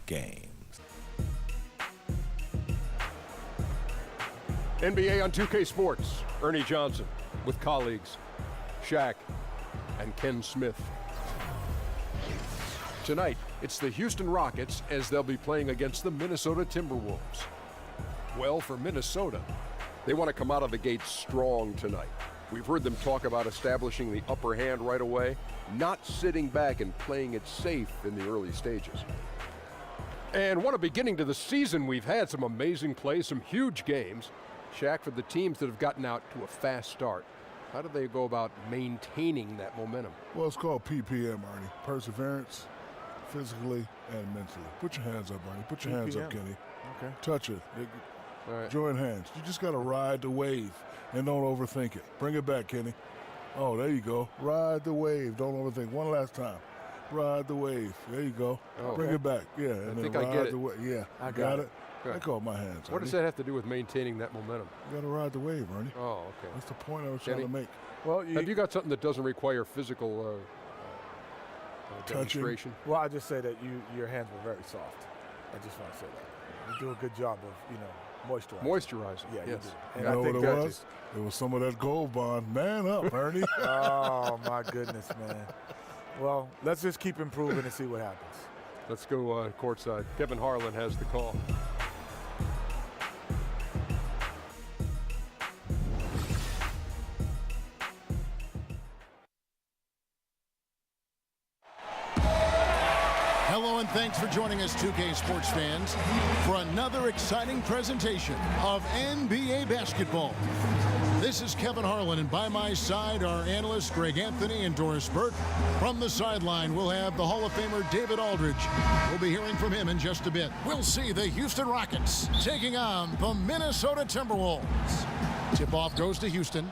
games. NBA on 2K Sports, Ernie Johnson with colleagues Shaq and Ken Smith. Tonight, it's the Houston Rockets as they'll be playing against the Minnesota Timberwolves. Well, for Minnesota, they want to come out of the gate strong tonight. We've heard them talk about establishing the upper hand right away, not sitting back and playing it safe in the early stages. And what a beginning to the season we've had. Some amazing plays, some huge games. Shaq, for the teams that have gotten out to a fast start, how do they go about maintaining that momentum? Well, it's called PPM, Arnie. Perseverance, physically and mentally. Put your hands up, Arnie. Put your hands up, Kenny. Okay. Touch it. All right. Join hands. You just got to ride the wave and don't overthink it. Bring it back, Kenny. Oh, there you go. Ride the wave. Don't overthink. One last time. Ride the wave. There you go. Oh, Bring it back. Yeah. I think I get it. Yeah. I got it. Good. I call my hands. What does that have to do with maintaining that momentum? You got to ride the wave, Ernie. Oh, okay. That's the point I was trying to make. Well, Have you got something that doesn't require physical demonstration? Well, I just say that your hands were very soft. I just want to say that. You do a good job of, moisturizing. Moisturizing. Yeah, yes. you do. And You know I think what it was? It was some of that Gold Bond. Man up, Ernie. Oh, my goodness, man. Well, let's just keep improving and see what happens. Let's go courtside. Kevin Harlan has the call. Hello and thanks for joining us, 2K Sports fans, for another exciting presentation of NBA basketball. This is Kevin Harlan, and by my side are analysts Greg Anthony and Doris Burke. From the sideline, we'll have the Hall of Famer David Aldridge. We'll be hearing from him in just a bit. We'll see the Houston Rockets taking on the Minnesota Timberwolves. Tip-off goes to Houston.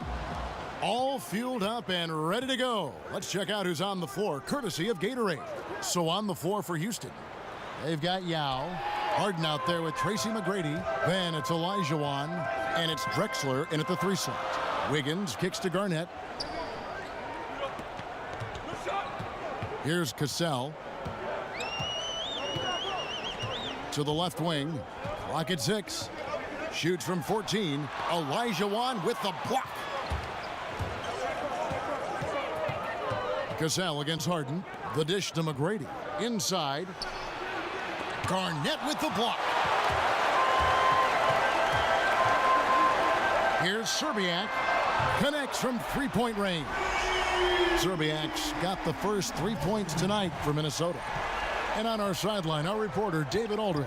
All fueled up and ready to go. Let's check out who's on the floor, courtesy of Gatorade. So on the floor for Houston, they've got HOU. Harden out there with Tracy McGrady. Then it's Olajuwon, and it's Drexler in at the 3 slot. Wiggins kicks to Garnett. Here's Cassell. To the left wing. Clock at 6. Shoots from 14. Olajuwon with the block. Cassell against Harden. The dish to McGrady. Inside. Garnett with the block. Here's Serbiak. Connects from three-point range. Serbiak's got the first 3 points tonight for Minnesota. And on our sideline, our reporter, David Aldridge.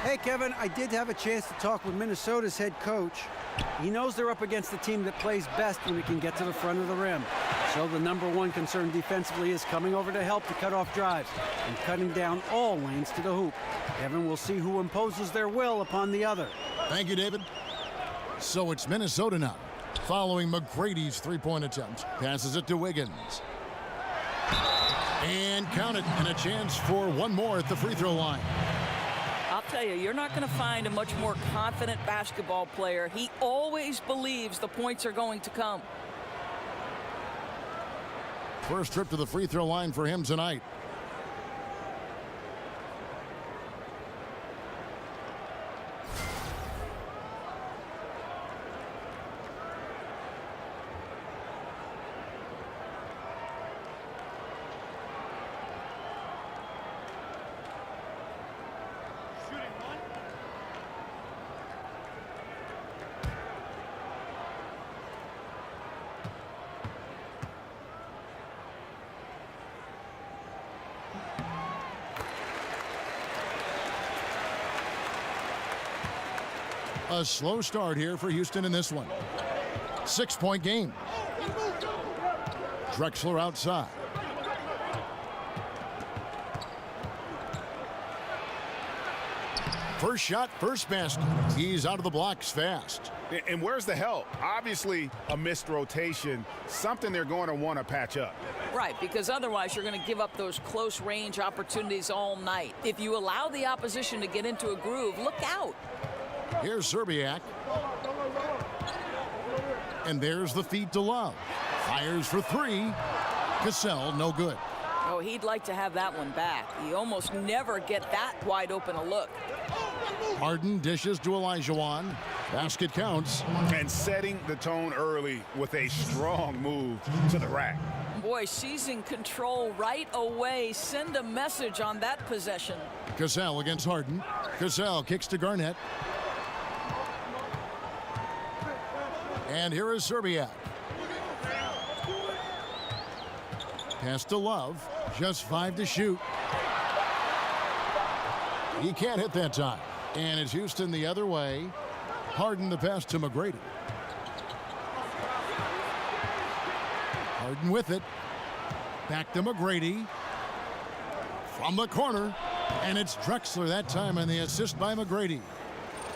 Hey, Kevin, I did have a chance to talk with Minnesota's head coach. He knows they're up against the team that plays best when it can get to the front of the rim. So the #1 concern defensively is coming over to help to cut off drives and cutting down all lanes to the hoop. Kevin, will see who imposes their will upon the other. Thank you, David. So it's Minnesota now, following McGrady's three-point attempt. Passes it to Wiggins. And count it, and a chance for one more at the free throw line. I'll tell you, you're not going to find a much more confident basketball player. He always believes the points are going to come. First trip to the free throw line for him tonight. A slow start here for Houston in this one. 6-point game. Drexler outside. First shot, first basket. He's out of the blocks fast. And where's the help? Obviously a missed rotation, something they're going to want to patch up. Right, because otherwise you're going to give up those close range opportunities all night. If you allow the opposition to get into a groove, look out. Here's Serbiak. And there's the feed to Love. Fires for three. Cassell, no good. Oh, he'd like to have that one back. You almost never get that wide open a look. Harden dishes to Olajuwon. Basket counts. And setting the tone early with a strong move to the rack. Boy, seizing control right away. Send a message on that possession. Cassell against Harden. Cassell kicks to Garnett. And here is Serbiak. Pass to Love. Just 5 to shoot. He can't hit that time. And it's Houston the other way. Harden the pass to McGrady. Harden with it. Back to McGrady. From the corner. And it's Drexler that time on the assist by McGrady.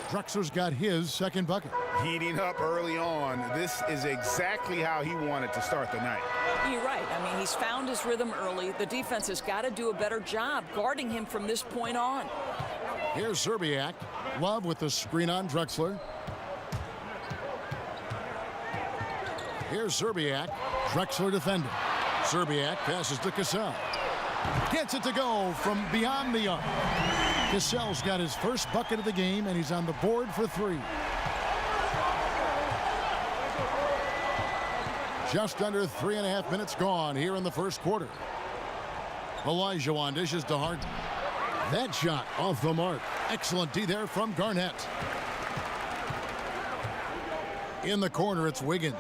Drexler's got his second bucket. Heating up early on. This is exactly how he wanted to start the night. You're right. I mean, he's found his rhythm early. The defense has got to do a better job guarding him from this point on. Here's Serbiak. Love with the screen on Drexler. Here's Serbiak. Drexler defender. Serbiak passes to Cassell. Gets it to go from beyond the arc. Cassell's got his first bucket of the game, and he's on the board for 3. Just under 3.5 minutes gone here in the first quarter. Olajuwon dishes to Harden. That shot off the mark. Excellent D there from Garnett. In the corner, it's Wiggins.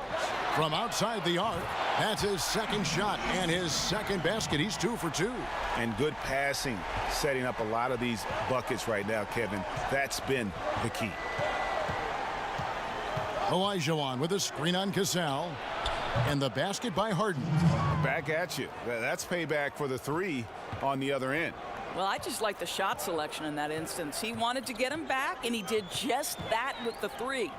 From outside the arc, that's his second shot and his second basket. He's 2 for 2. And good passing, setting up a lot of these buckets right now, Kevin. That's been the key. Olajuwon with a screen on Cassell. And the basket by Harden. Back at you. That's payback for the 3 on the other end. Well, I just like the shot selection in that instance. He wanted to get him back, and he did just that with the 3.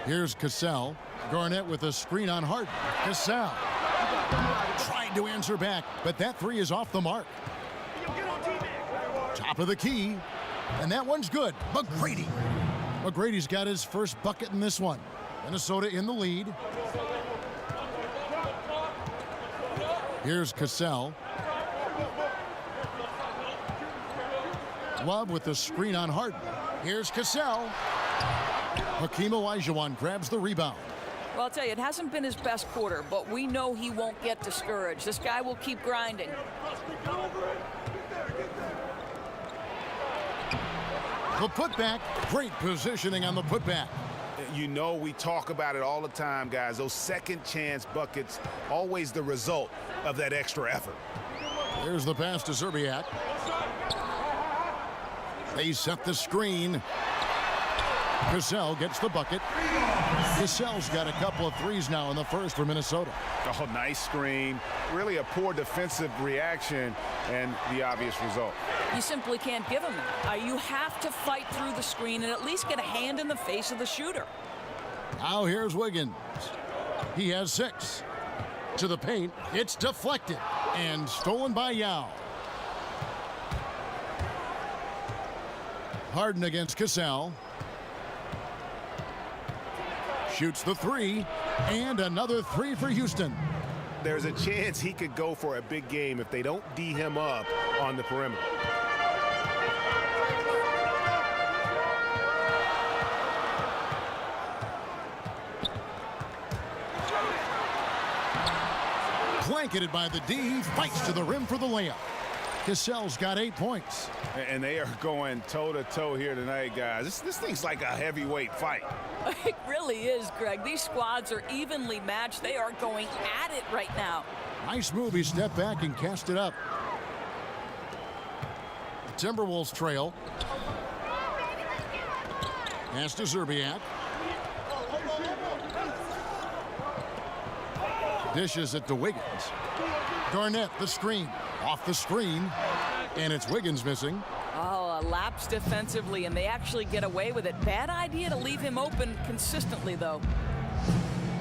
Here's Cassell. Garnett with a screen on Harden. Cassell tried to answer back, but that 3 is off the mark. Top of the key, and that one's good. McGrady. McGrady's got his first bucket in this one. Minnesota in the lead. Here's Cassell. Love with the screen on Harden. Here's Cassell. Hakeem Olajuwon grabs the rebound. Well, I'll tell you, it hasn't been his best quarter, but we know he won't get discouraged. This guy will keep grinding. The putback. Great positioning on the putback. You know, we talk about it all the time, guys. Those second chance buckets, always the result of that extra effort. Here's the pass to Serbiak. They set the screen. Cassell gets the bucket. Cassell's got a couple of 3s now in the first for Minnesota. Oh, nice screen. Really a poor defensive reaction and the obvious result. You simply can't give him that. You have to fight through the screen and at least get a hand in the face of the shooter. Now here's Wiggins. He has 6. To the paint. It's deflected and stolen by HOU. Harden against Cassell. Shoots the 3, and another 3 for Houston. There's a chance he could go for a big game if they don't D him up on the perimeter. Blanketed by the D, fights to the rim for the layup. Cassell's got 8 points. And they are going toe-to-toe here tonight, guys. This thing's like a heavyweight fight. It really is, Greg. These squads are evenly matched. They are going at it right now. Nice move. He stepped back and cast it up. The Timberwolves trail. Pass to Serbiak. Dishes it to Wiggins. Garnett, the screen. Off the screen. And it's Wiggins missing. Oh, a lapse defensively, and they actually get away with it. Bad idea to leave him open consistently, though.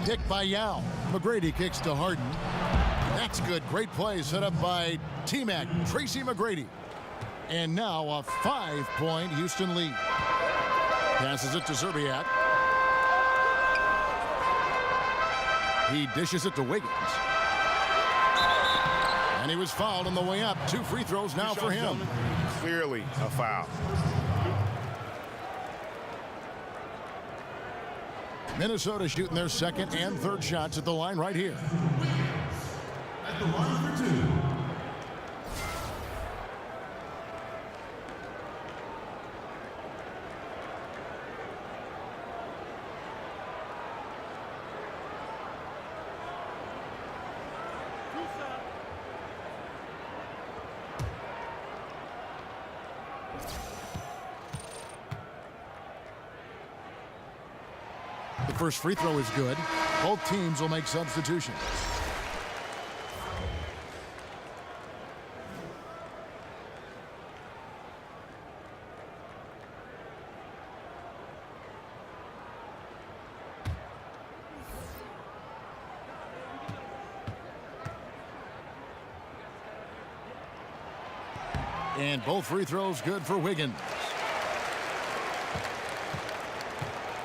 Kick by HOU. McGrady kicks to Harden. That's good. Great play set up by T-Mac, Tracy McGrady. And now a 5-point Houston lead. Passes it to Serbiak. He dishes it to Wiggins. And he was fouled on the way up. 2 free throws now for him. Clearly a foul. Minnesota shooting their second and third shots at the line right here. At the line for 2. The first free throw is good. Both teams will make substitutions. And both free throws good for Wiggins.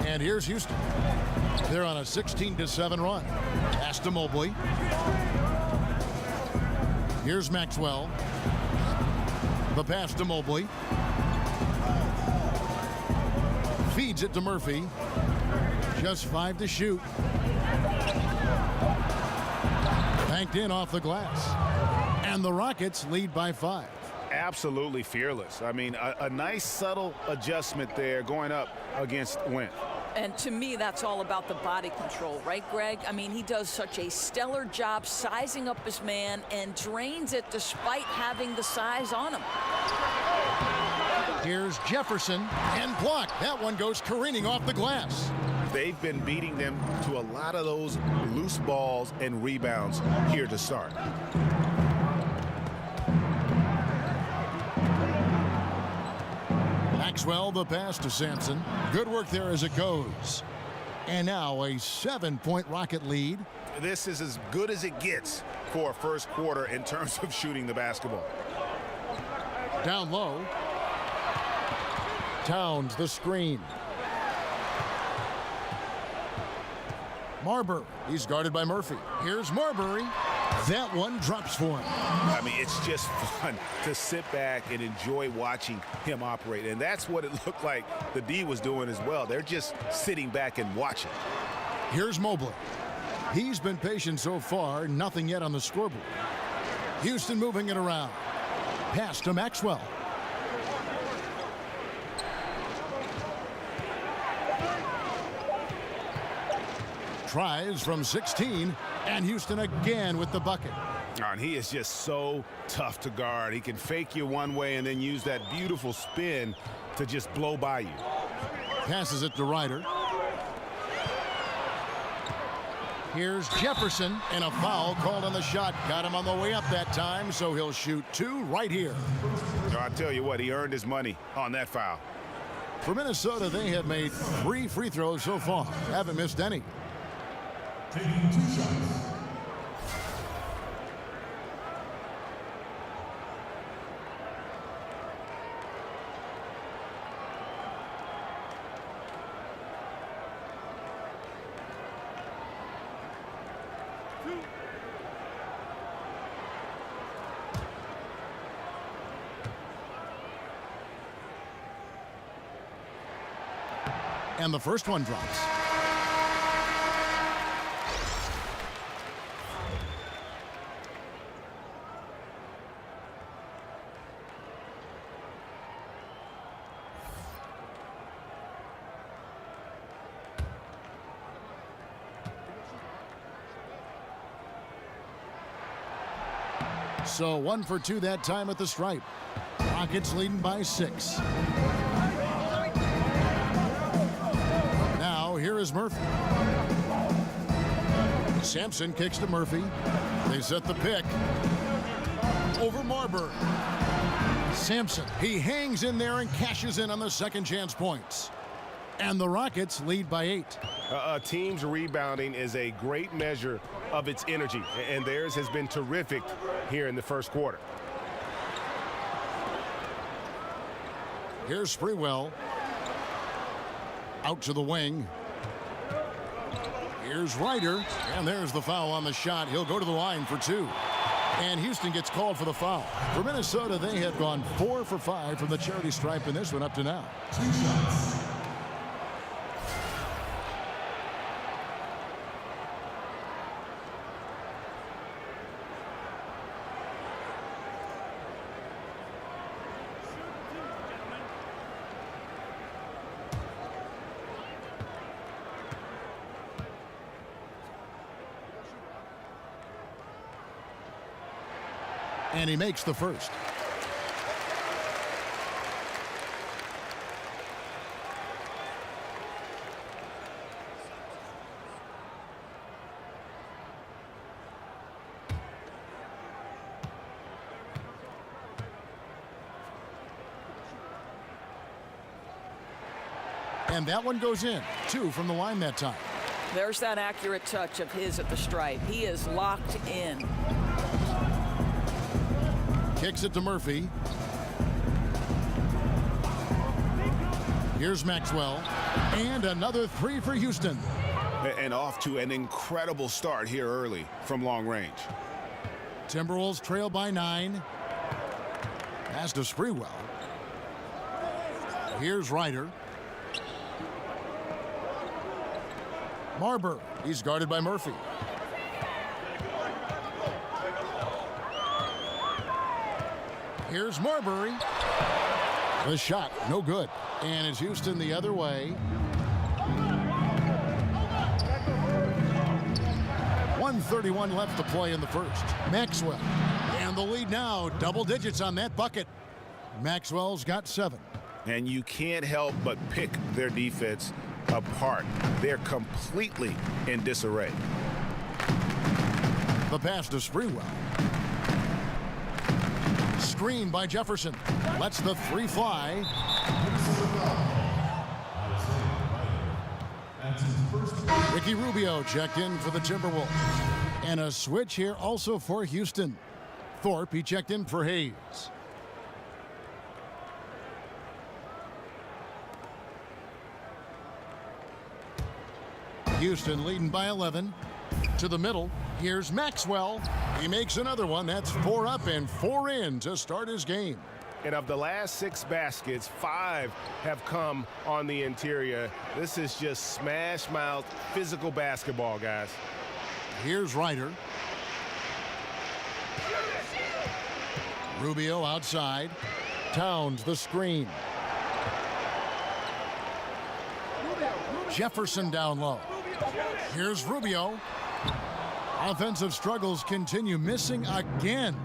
And here's Houston. They're on a 16-7 run. Pass to Mobley. Here's Maxwell. The pass to Mobley. Feeds it to Murphy. Just 5 to shoot. Banked in off the glass. And the Rockets lead by 5. Absolutely fearless. I mean, a nice subtle adjustment there going up against Wentz. And to me, that's all about the body control, right, Greg? I mean, he does such a stellar job sizing up his man and drains it despite having the size on him. Here's Jefferson and blocked. That one goes careening off the glass. They've been beating them to a lot of those loose balls and rebounds here to start. Maxwell, the pass to Sampson. Good work there as it goes. And now a 7-point Rocket lead. This is as good as it gets for a first quarter in terms of shooting the basketball. Down low. Towns the screen. Marbury. He's guarded by Murphy. Here's Marbury. That one drops for him. I mean, it's just fun to sit back and enjoy watching him operate. And that's what it looked like the D was doing as well. They're just sitting back and watching. Here's Mobley. He's been patient so far. Nothing yet on the scoreboard. Houston moving it around. Pass to Maxwell. Tries from 16, and Houston again with the bucket. And he is just so tough to guard. He can fake you one way and then use that beautiful spin to just blow by you. Passes it to Ryder. Here's Jefferson, and a foul called on the shot. Got him on the way up that time, so he'll shoot 2 right here. I'll tell you what, he earned his money on that foul. For Minnesota, they have made 3 free throws so far. Haven't missed any. Taking 2 shots. And the first one drops. So 1 for 2 that time at the stripe. Rockets leading by 6. Now here is Murphy. Sampson kicks to Murphy. They set the pick. Over Marbury. Sampson, he hangs in there and cashes in on the second chance points. And the Rockets lead by 8. A team's rebounding is a great measure of its energy, and theirs has been terrific here in the first quarter. Here's Sprewell. Out to the wing. Here's Ryder, and there's the foul on the shot. He'll go to the line for 2. And Houston gets called for the foul. For Minnesota, they have gone 4 for 5 from the charity stripe in this one up to now. 2 shots. And he makes the first. And that one goes in. 2 from the line that time. There's that accurate touch of his at the stripe. He is locked in. Kicks it to Murphy. Here's Maxwell. And another 3 for Houston. And off to an incredible start here early from long range. Timberwolves trail by 9. Pass to Sprewell. Here's Ryder. Marbury. He's guarded by Murphy. Here's Marbury. The shot, no good. And it's Houston the other way. 1:31 left to play in the first. Maxwell. And the lead now, double digits on that bucket. Maxwell's got 7. And you can't help but pick their defense apart. They're completely in disarray. The pass to Sprewell. Screen by Jefferson. Lets the 3 fly. Ricky Rubio checked in for the Timberwolves. And a switch here also for Houston. Thorpe, he checked in for Hayes. Houston leading by 11. To the middle. Here's Maxwell. He makes another one. That's 4 up and 4 in to start his game. And of the last 6 baskets, 5 have come on the interior. This is just smash mouth physical basketball, guys. Here's Ryder. Rubio outside. Towns the screen. Jefferson down low. Here's Rubio. Offensive struggles continue, missing again.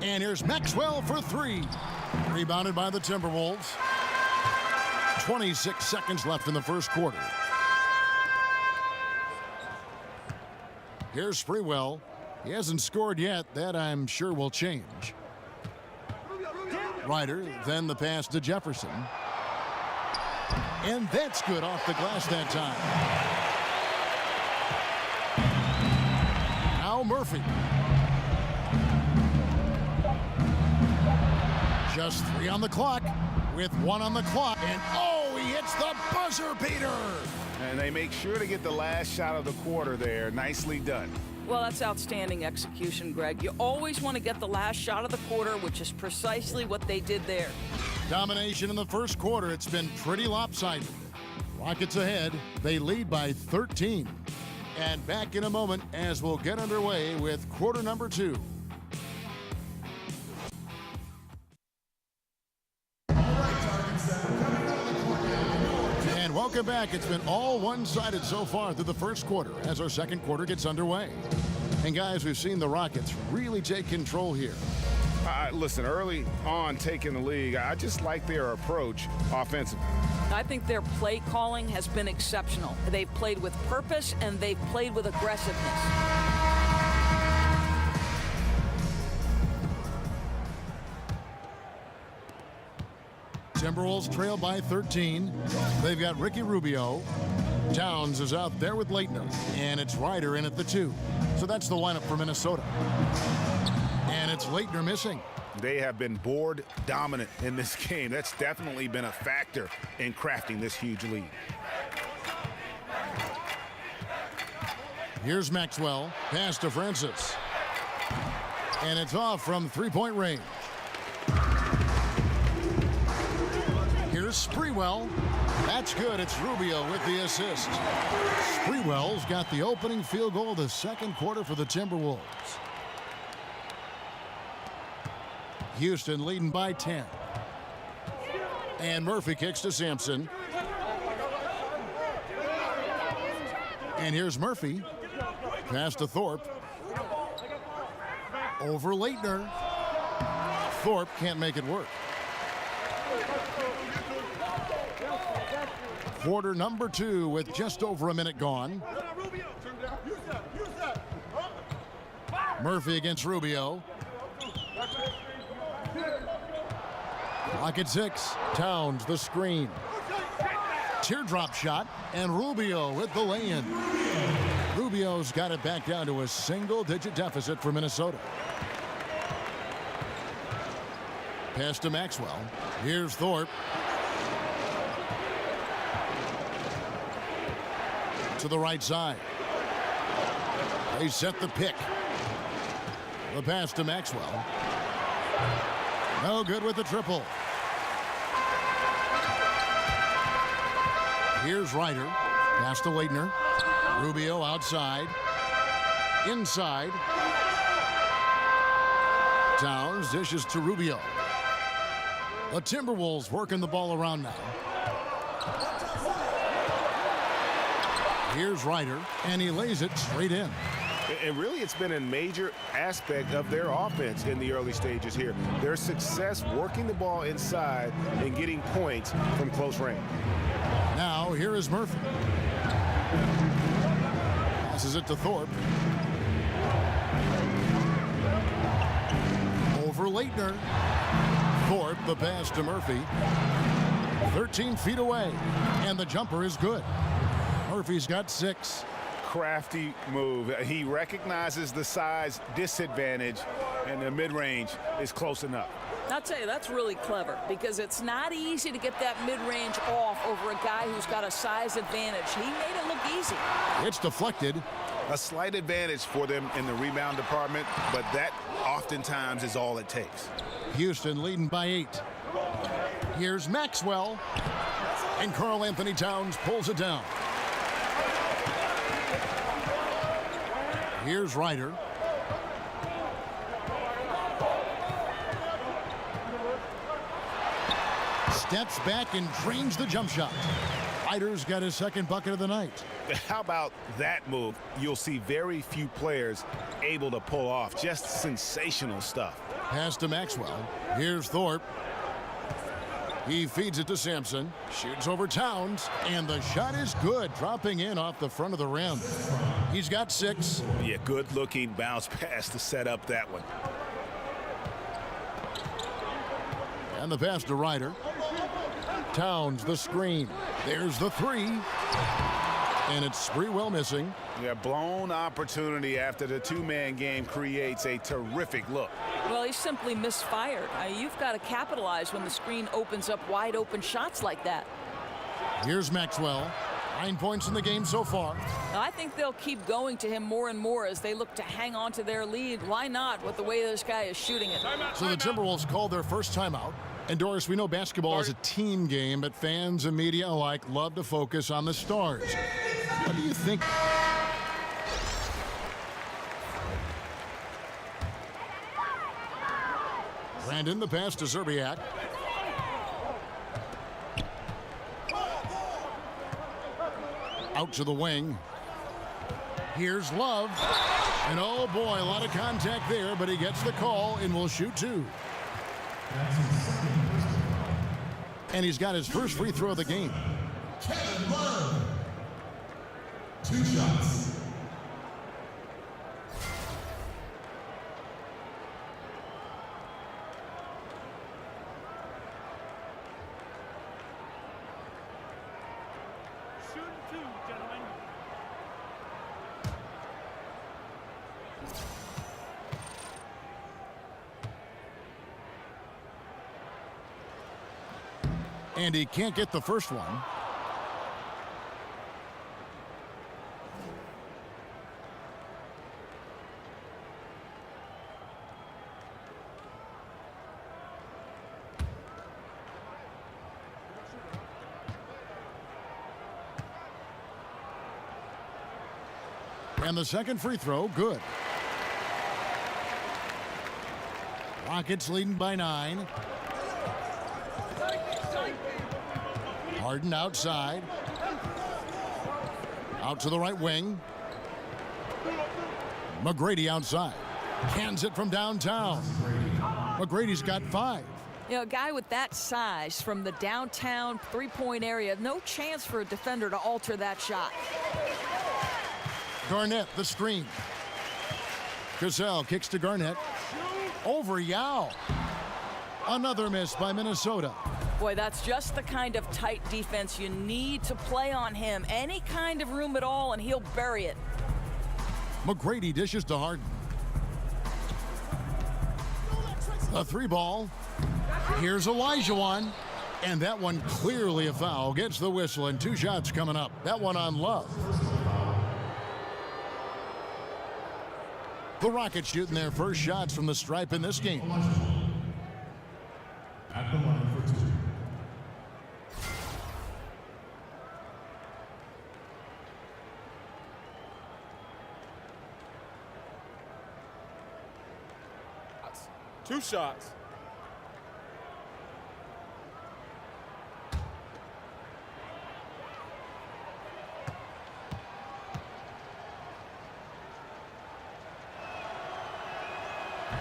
And here's Maxwell for 3. Rebounded by the Timberwolves. 26 seconds left in the first quarter. Here's Sprewell. He hasn't scored yet. That I'm sure will change. Ryder, then the pass to Jefferson. And that's good off the glass that time. Now Murphy. Just 3 on the clock with 1 on the clock. And oh, he hits the buzzer beater. And they make sure to get the last shot of the quarter there. Nicely done. Well, that's outstanding execution, Greg. You always want to get the last shot of the quarter, which is precisely what they did there. Domination in the first quarter. It's been pretty lopsided. Rockets ahead. They lead by 13. And back in a moment as we'll get underway with quarter number 2. And welcome back. It's been all one-sided so far through the first quarter as our second quarter gets underway. And guys, we've seen the Rockets really take control here. Listen, early on taking the league, I just like their approach offensively. I think their play calling has been exceptional. They've played with purpose and they've played with aggressiveness. Timberwolves trail by 13. They've got Ricky Rubio. Towns is out there with Leitner. And it's Ryder in at the 2. So that's the lineup for Minnesota. And it's Leitner missing. They have been board dominant in this game. That's definitely been a factor in crafting this huge lead. Here's Maxwell. Pass to Francis. And it's off from three-point range. Here's Sprewell. That's good. It's Rubio with the assist. Sprewell's got the opening field goal of the second quarter for the Timberwolves. Houston leading by 10. And Murphy kicks to Sampson. And here's Murphy. Pass to Thorpe. Over Leitner. Thorpe can't make it work. Quarter number 2 with just over a minute gone. Murphy against Rubio. Clock at 6. Towns the screen. Teardrop shot, and Rubio with the lay-in. Rubio's got it back down to a single-digit deficit for Minnesota. Pass to Maxwell. Here's Thorpe. To the right side. They set the pick. The pass to Maxwell. No good with the triple. Here's Ryder. Pass to Leitner. Rubio outside. Inside. Towns dishes to Rubio. The Timberwolves working the ball around now. Here's Ryder, and he lays it straight in. And really, it's been a major aspect of their offense in the early stages here. Their success working the ball inside and getting points from close range. Now, here is Murphy. Passes it to Thorpe. Over Leitner. Thorpe, the pass to Murphy. 13 feet away, and the jumper is good. Murphy's got 6. Crafty move. He recognizes the size disadvantage, and the mid-range is close enough. I'll tell you, that's really clever because it's not easy to get that mid-range off over a guy who's got a size advantage. He made it look easy. It's deflected. A slight advantage for them in the rebound department, but that oftentimes is all it takes. Houston leading by 8. Here's Maxwell. And Karl Anthony Towns pulls it down. Here's Ryder. Steps back and drains the jump shot. Ryder's got his second bucket of the night. How about that move? You'll see very few players able to pull off. Just sensational stuff. Pass to Maxwell. Here's Thorpe. He feeds it to Sampson. Shoots over Towns. And the shot is good. Dropping in off the front of the rim. He's got 6. Yeah, good-looking bounce pass to set up that one. And the pass to Ryder. Towns the screen. There's the 3. And it's Sprewell missing. Yeah, blown opportunity after the two-man game creates a terrific look. Well, he simply misfired. You've got to capitalize when the screen opens up wide open shots like that. Here's Maxwell. 9 points in the game so far. I think they'll keep going to him more and more as they look to hang on to their lead. Why not with the way this guy is shooting it? So the Timberwolves called their first timeout. And Doris, we know basketball is a team game, but fans and media alike love to focus on the stars. What do you think? Brandon, the pass to Zerbiak. Out to the wing. Here's Love. And oh boy, a lot of contact there, but he gets the call and will shoot 2. And he's got his first free throw of the game. Kevin Love. 2 shots. And he can't get the first one. And the second free throw, good. Rockets leading by 9. Harden outside. Out to the right wing. McGrady outside. Cans it from downtown. McGrady's got 5. You know, a guy with that size from the downtown three-point area, no chance for a defender to alter that shot. Garnett, the screen. Cassell kicks to Garnett. Over HOU. Another miss by Minnesota. Boy, that's just the kind of tight defense you need to play on him. Any kind of room at all, and he'll bury it. McGrady dishes to Harden. A 3-ball. Here's Olajuwon. And that one clearly a foul. Gets the whistle, and 2 shots coming up. That one on Love. The Rockets shooting their first shots from the stripe in this game. At the line for 2. Two shots.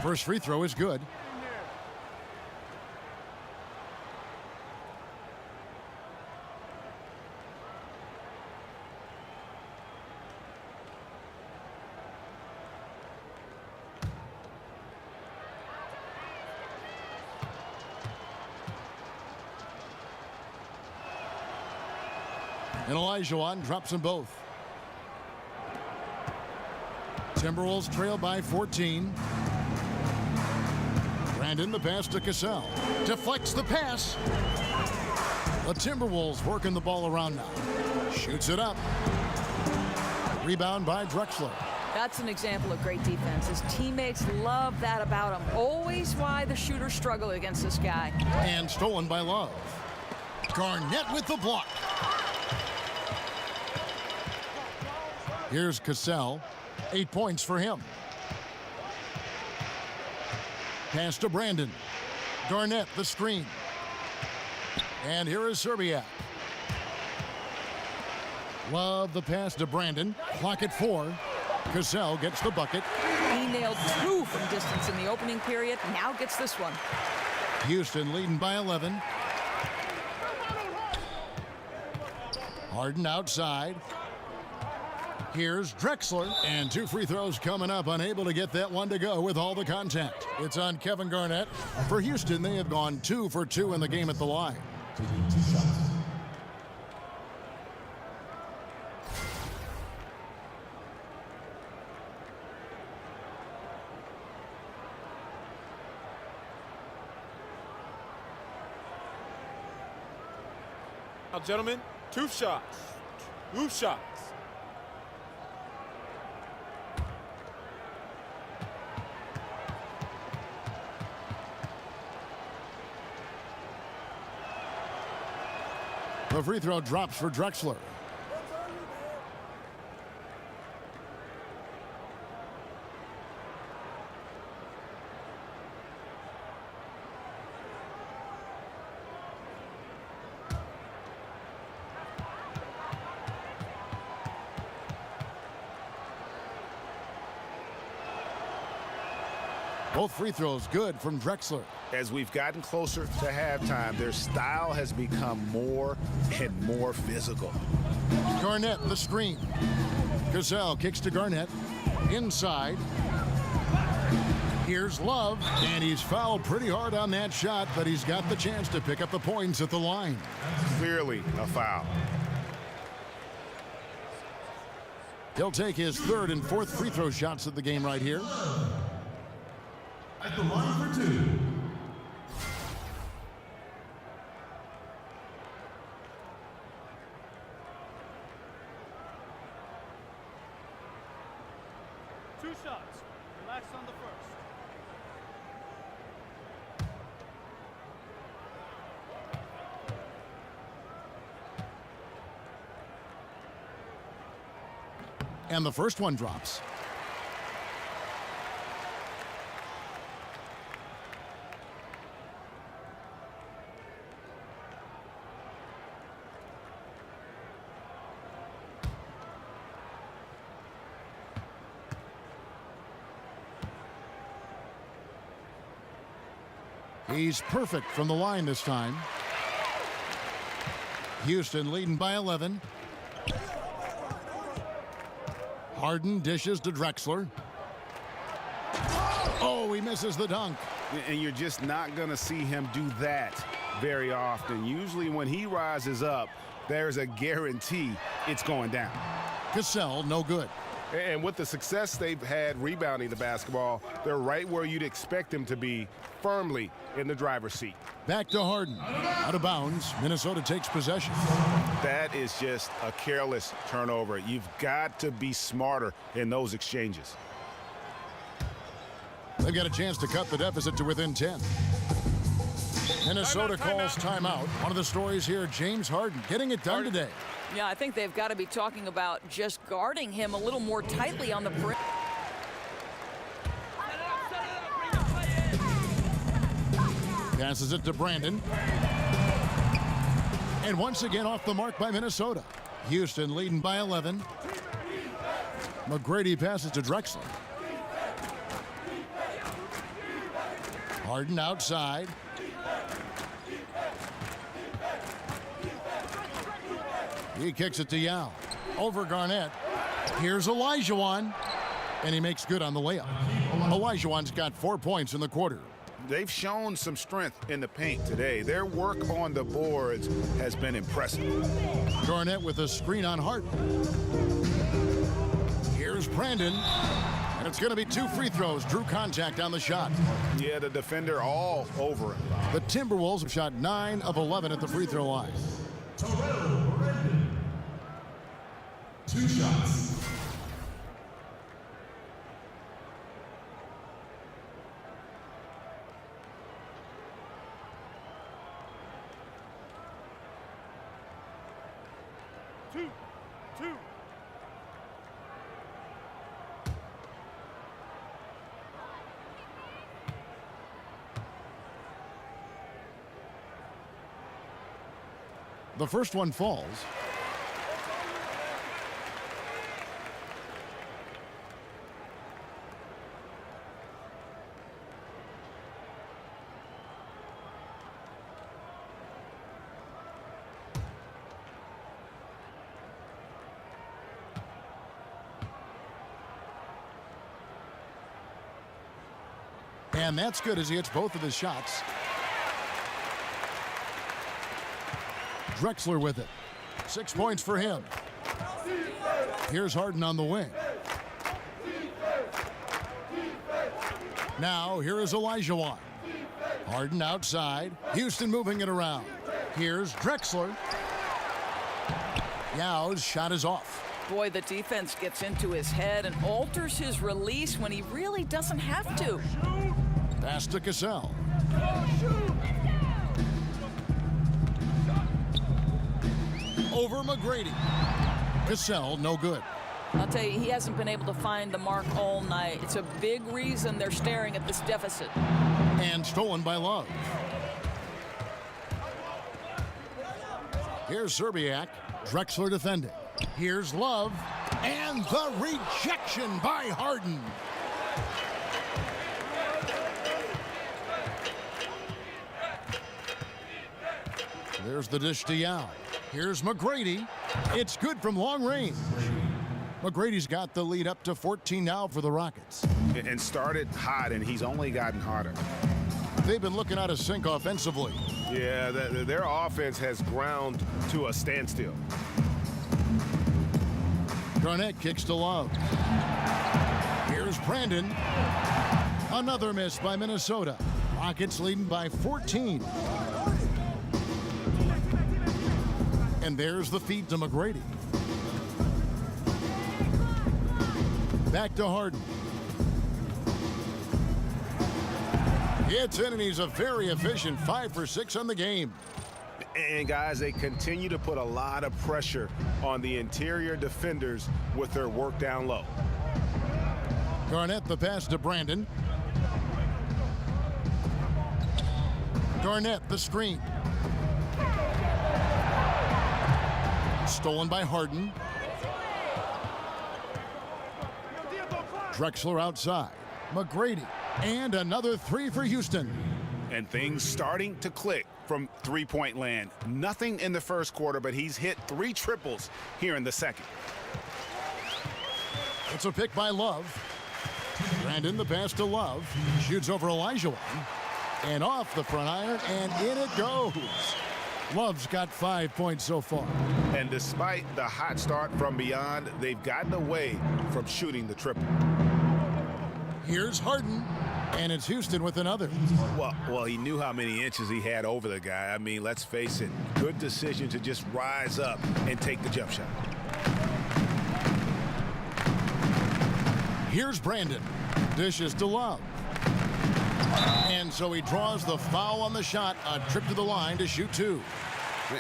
First free throw is good. And Olajuwon drops them both. Timberwolves trail by 14. Brandon, the pass to Cassell. Deflects the pass. The Timberwolves working the ball around now. Shoots it up. Rebound by Drexler. That's an example of great defense. His teammates love that about him. Always why the shooters struggle against this guy. And stolen by Love. Garnett with the block. Here's Cassell. 8 points for him. Pass to Brandon. Garnett, the screen. And here is Serbiak. Love the pass to Brandon. Clock at 4. Cassell gets the bucket. He nailed 2 from distance in the opening period. Now gets this one. Houston leading by 11. Harden outside. Here's Drexler, and 2 free throws coming up, unable to get that one to go with all the contact. It's on Kevin Garnett. For Houston, they have gone 2 for 2 in the game at the line. Taking 2 shots. Now, gentlemen, 2 shots. 2 shots. The free throw drops for Drexler. Both free throws good from Drexler. As we've gotten closer to halftime, their style has become more and more physical. Garnett, the screen. Cassell kicks to Garnett. Inside. Here's Love, and he's fouled pretty hard on that shot, but he's got the chance to pick up the points at the line. Clearly a foul. He'll take his 3rd and 4th free throw shots of the game right here. At the line for 2. Two shots. Relax on the first. And the first one drops. He's perfect from the line this time. Houston leading by 11. Harden dishes to Drexler. Oh, he misses the dunk. And you're just not going to see him do that very often. Usually when he rises up, there's a guarantee it's going down. Cassell, no good. And with the success they've had rebounding the basketball, they're right where you'd expect them to be, firmly in the driver's seat. Back to Harden. Out of bounds. Minnesota takes possession. That is just a careless turnover. You've got to be smarter in those exchanges. They've got a chance to cut the deficit to within 10. Minnesota calls timeout. One of the stories here, James Harden getting it done today. Yeah, I think they've got to be talking about just guarding him a little more tightly on the perimeter. Passes it to Brandon. And once again off the mark by Minnesota. Houston leading by 11. McGrady passes to Drexler. Harden outside. He kicks it to Yao. Over Garnett. Here's Olajuwon. And he makes good on the layup. Olajuwon's got 4 points in the quarter. They've shown some strength in the paint today. Their work on the boards has been impressive. Garnett with a screen on Harden. Here's Brandon. And it's going to be 2 free throws. Drew contact on the shot. Yeah, the defender all over him. The Timberwolves have shot 9 of 11 at the free throw line. 2 shots. Two. The first one falls. And that's good as he hits both of his shots. Drexler with it. 6 points for him. Here's Harden on the wing. Now here is Olajuwon. Harden outside. Houston moving it around. Here's Drexler. Yao's shot is off. Boy, the defense gets into his head and alters his release when he really doesn't have to. Pass to Cassell. Over McGrady. Cassell, no good. I'll tell you, he hasn't been able to find the mark all night. It's a big reason they're staring at this deficit. And stolen by Love. Here's Serbiak. Drexler defending. Here's Love. And the rejection by Harden. There's the dish to Yao. Here's McGrady. It's good from long range. McGrady's got the lead up to 14 now for the Rockets. And started hot, and he's only gotten hotter. They've been looking out of sync offensively. Yeah, their offense has ground to a standstill. Garnett kicks to Love. Here's Brandon. Another miss by Minnesota. Rockets leading by 14. And there's the feed to McGrady. Back to Harden. It's in, and he's a very efficient 5 for 6 on the game. And guys, they continue to put a lot of pressure on the interior defenders with their work down low. Garnett the pass to Brandon. Garnett the screen. Stolen by Harden. Drexler outside. McGrady. And another three for Houston. And things starting to click from three-point land. Nothing in the first quarter, but he's hit 3 triples here in the second. It's a pick by Love. Brandon the pass to Love. Shoots over Elijah. And off the front iron, and in it goes. Love's got 5 points so far. And despite the hot start from beyond, they've gotten away from shooting the triple. Here's Harden, and it's Houston with another. Well, he knew how many inches he had over the guy. I mean, let's face it, good decision to just rise up and take the jump shot. Here's Brandon. Dishes to Love. And so he draws the foul on the shot, a trip to the line to shoot 2.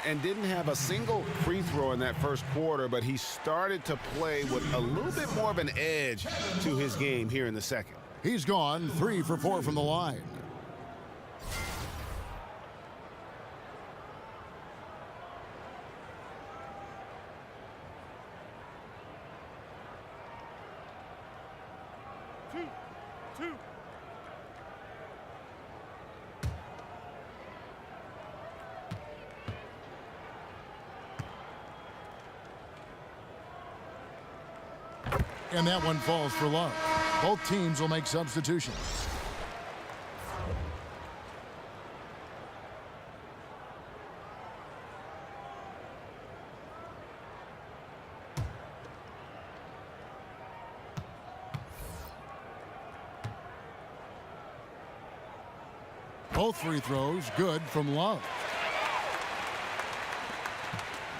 And didn't have a single free throw in that first quarter, but he started to play with a little bit more of an edge to his game here in the second. He's gone 3 for 4 from the line. Two. And that one falls for Love. Both teams will make substitutions. Both free throws good from Love.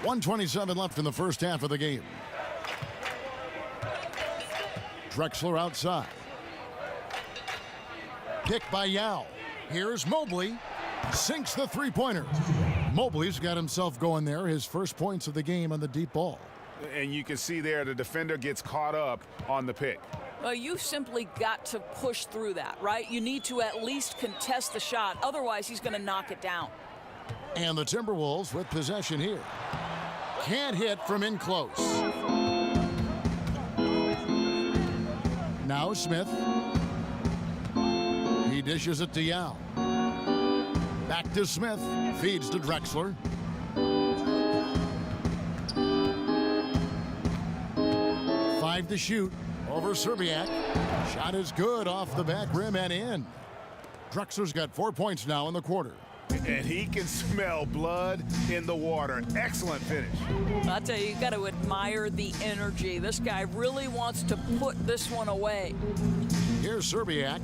1:27 left in the first half of the game. Drexler outside. Pick by HOU. Here's Mobley. Sinks the three-pointer. Mobley's got himself going there. His first points of the game on the deep ball. And you can see there the defender gets caught up on the pick. Well, you've simply got to push through that, right? You need to at least contest the shot. Otherwise, he's going to knock it down. And the Timberwolves with possession here. Can't hit from in close. Now Smith. He dishes it to HOU. Back to Smith. Feeds to Drexler. Five to shoot. Over Serbiak. Shot is good off the back rim and in. Drexler's got 4 points now in the quarter. And he can smell blood in the water. Excellent finish. I'll tell you, you got to admire the energy. This guy really wants to put this one away. Here's Serbiak.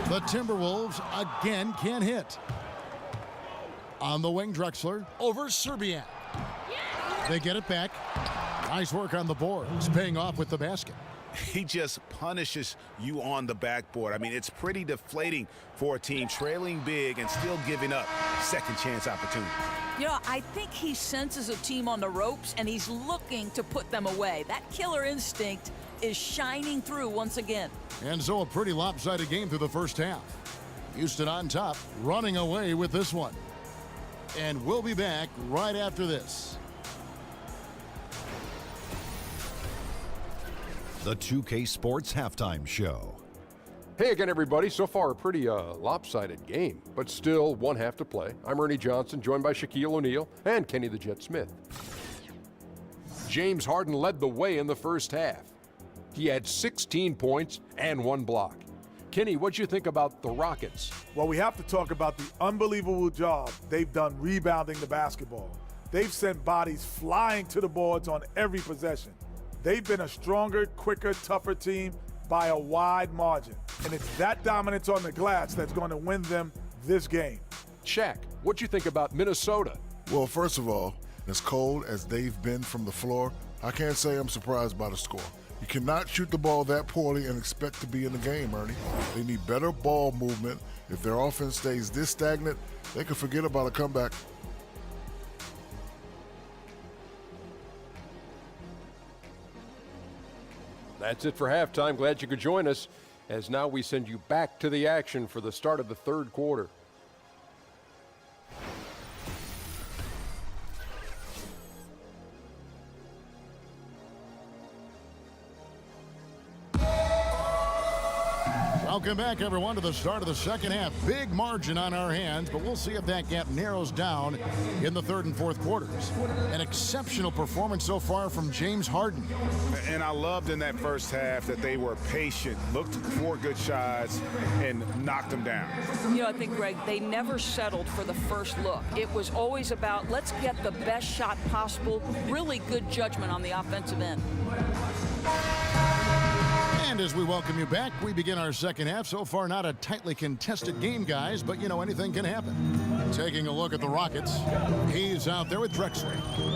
The Timberwolves again can't hit. On the wing, Drexler over Serbiak. They get it back. Nice work on the boards, paying off with the basket. He just punishes you on the backboard. I mean, it's pretty deflating for a team trailing big and still giving up second chance opportunities. You know, I think he senses a team on the ropes, and he's looking to put them away. That killer instinct is shining through once again. And so a pretty lopsided game through the first half. Houston on top, running away with this one. And we'll be back right after this. The 2K Sports Halftime Show. Hey again, everybody. So far, a pretty lopsided game, but still one half to play. I'm Ernie Johnson, joined by Shaquille O'Neal and Kenny the Jet Smith. James Harden led the way in the first half. He had 16 points and 1 block. Kenny, what'd you think about the Rockets? Well, we have to talk about the unbelievable job they've done rebounding the basketball. They've sent bodies flying to the boards on every possession. They've been a stronger, quicker, tougher team by a wide margin. And it's that dominance on the glass that's going to win them this game. Shaq, what'd you think about Minnesota? Well, first of all, as cold as they've been from the floor, I can't say I'm surprised by the score. You cannot shoot the ball that poorly and expect to be in the game, Ernie. They need better ball movement. If their offense stays this stagnant, they can forget about a comeback. That's it for halftime. Glad you could join us, as now we send you back to the action for the start of the third quarter. Welcome back, everyone, to the start of the second half. Big margin on our hands, but we'll see if that gap narrows down in the third and fourth quarters. An exceptional performance so far from James Harden. And I loved in that first half that they were patient, looked for good shots, and knocked them down. You know, I think, Greg, they never settled for the first look. It was always about, let's get the best shot possible. Really good judgment on the offensive end. And as we welcome you back, we begin our second half. So far, not a tightly contested game, guys, but, you know, anything can happen. Taking a look at the Rockets. He's out there with Drexler.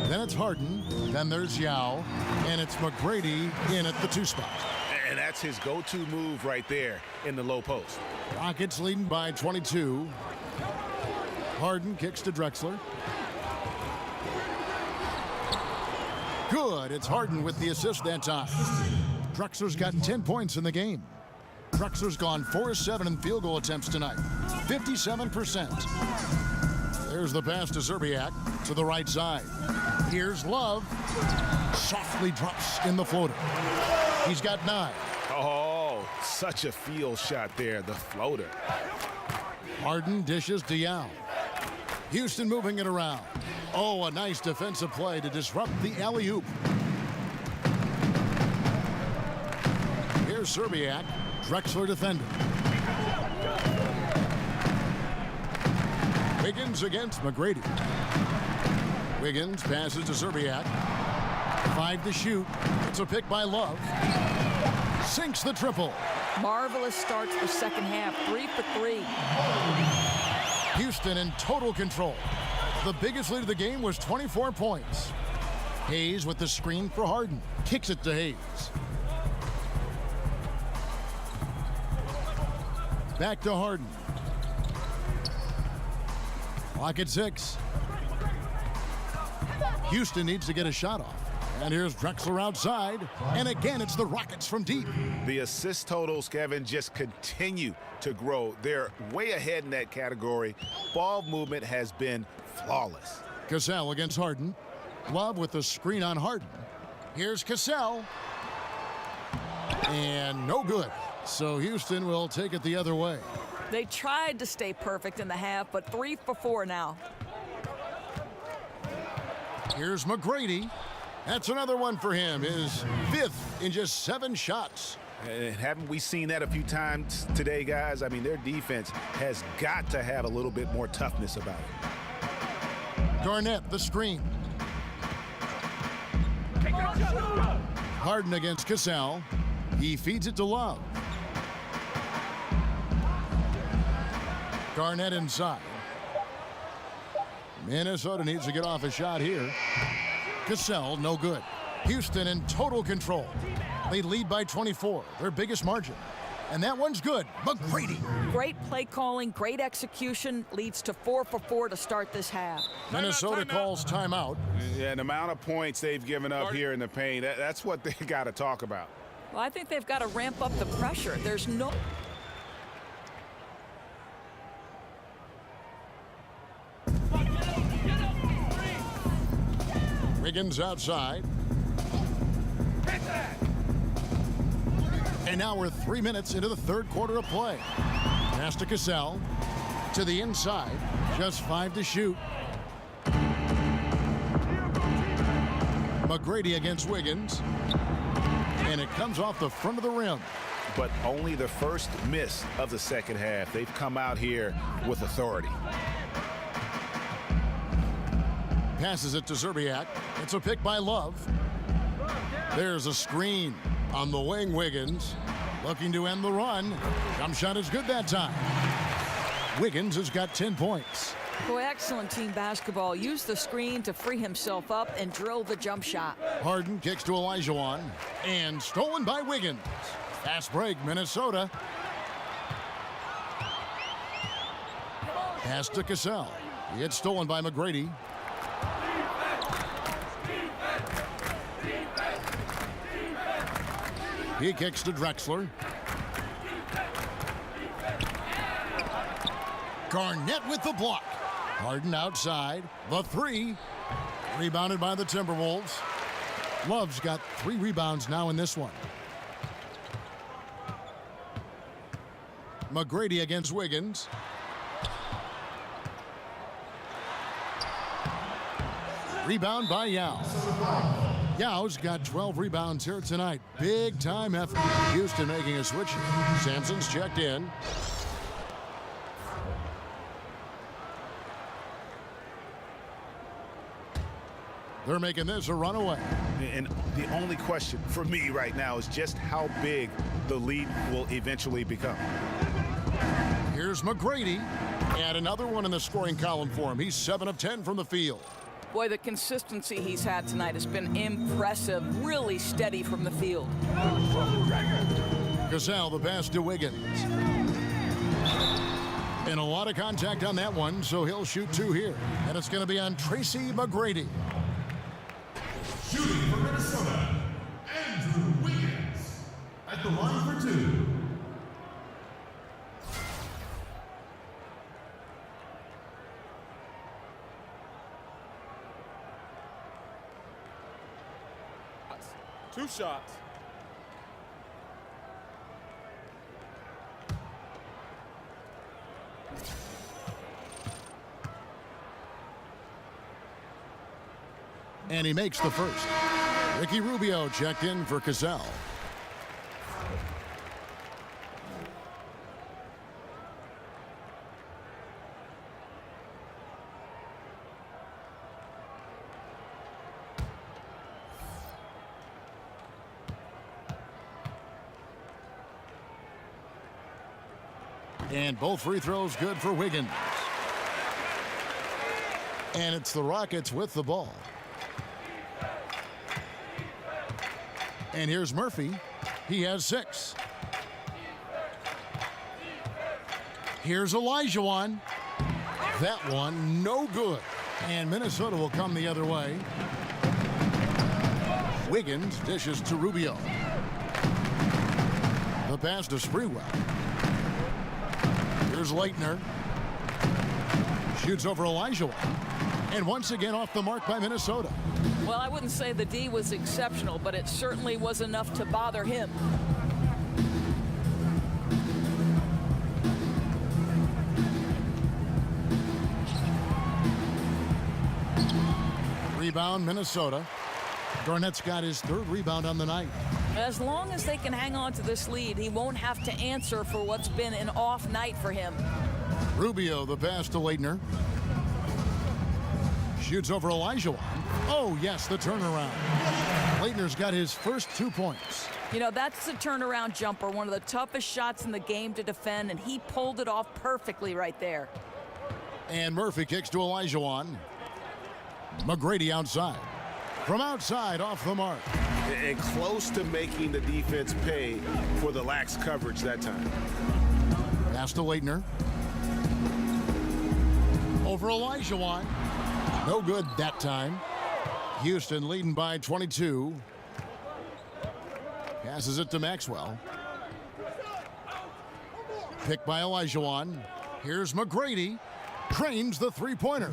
Then it's Harden. Then there's HOU. And it's McGrady in at the 2 spot. And that's his go-to move right there in the low post. Rockets leading by 22. Harden kicks to Drexler. Good. It's Harden with the assist that time. Drexler's got 10 points in the game. Drexler's gone 4-7 in field goal attempts tonight. 57%. There's the pass to Zerbiak to the right side. Here's Love. Softly drops in the floater. He's got 9. Oh, such a field shot there, the floater. Harden dishes to HOU. Houston moving it around. Oh, a nice defensive play to disrupt the alley-oop. Here's Zerbiak. Drexler defending. Wiggins against McGrady. Wiggins passes to Zerbiak. 5 to shoot. It's a pick by Love. Sinks the triple. Marvelous start to the second half. 3 for 3. Houston in total control. The biggest lead of the game was 24 points. Hayes with the screen for Harden. Kicks it to Hayes. Back to Harden. Clock at 6. Houston needs to get a shot off. And here's Drexler outside. And again, it's the Rockets from deep. The assist totals, Kevin, just continue to grow. They're way ahead in that category. Ball movement has been flawless. Cassell against Harden. Love with the screen on Harden. Here's Cassell. And no good. So Houston will take it the other way. They tried to stay perfect in the half, but 3 for 4 now. Here's McGrady. That's another one for him. His 5th in just 7 shots. And haven't we seen that a few times today, guys? I mean, their defense has got to have a little bit more toughness about it. Garnett, the screen. Harden against Cassell. He feeds it to Love. Garnett inside. Minnesota needs to get off a shot here. Cassell, no good. Houston in total control. They lead by 24, their biggest margin. And that one's good. McGrady. Great play calling, great execution, leads to 4 for 4 to start this half. Minnesota calls timeout. Yeah, and the amount of points they've given up here in the paint, that's what they got to talk about. Well, I think they've got to ramp up the pressure. There's no... Wiggins outside. And now we're 3 minutes into the third quarter of play. Pass to Cassell. To the inside. Just 5 to shoot. McGrady against Wiggins. And it comes off the front of the rim. But only the first miss of the second half. They've come out here with authority. Passes it to Zerbiak. It's a pick by Love. There's a screen on the wing. Wiggins looking to end the run. Jump shot is good that time. Wiggins has got 10 points. Boy, excellent team basketball. Used the screen to free himself up and drill the jump shot. Harden kicks to Olajuwon, and stolen by Wiggins. Fast break, Minnesota. Pass to Cassell. It's stolen by McGrady. He kicks to Drexler. Garnett with the block. Harden outside. The three. Rebounded by the Timberwolves. Love's got 3 rebounds now in this one. McGrady against Wiggins. Rebound by Yao. Yao's got 12 rebounds here tonight. Big time effort. Houston making a switch. Sampson's checked in. They're making this a runaway. And the only question for me right now is just how big the lead will eventually become. Here's McGrady. And another one in the scoring column for him. He's 7 of 10 from the field. Boy, the consistency he's had tonight has been impressive. Really steady from the field. Cassell, the pass to Wiggins. And a lot of contact on that one, so he'll shoot 2 here. And it's going to be on Tracy McGrady. Shooting for Minnesota, Andrew Wiggins at the line for 2. Two shots. And he makes the first. Ricky Rubio checked in for Cassell. And both free throws good for Wiggins. And it's the Rockets with the ball. And here's Murphy. He has 6. Here's Olajuwon. That one, no good. And Minnesota will come the other way. Wiggins dishes to Rubio. The pass to Sprewell. Here's Leitner. Shoots over Olajuwon. And once again off the mark by Minnesota. Well, I wouldn't say the D was exceptional, but it certainly was enough to bother him. Rebound, Minnesota. Garnett's got his 3rd rebound on the night. As long as they can hang on to this lead, he won't have to answer for what's been an off night for him. Rubio, the pass to Leitner. Shoots over Olajuwon. Oh, yes, the turnaround. Leitner's got his first 2 points. You know, that's the turnaround jumper, one of the toughest shots in the game to defend, and he pulled it off perfectly right there. And Murphy kicks to Olajuwon. McGrady outside. From outside, off the mark. And close to making the defense pay for the lax coverage that time. Pass to Leitner. Over Olajuwon. No good that time. Houston leading by 22. Passes it to Maxwell. Picked by Olajuwon. Here's McGrady. Trains the 3-pointer.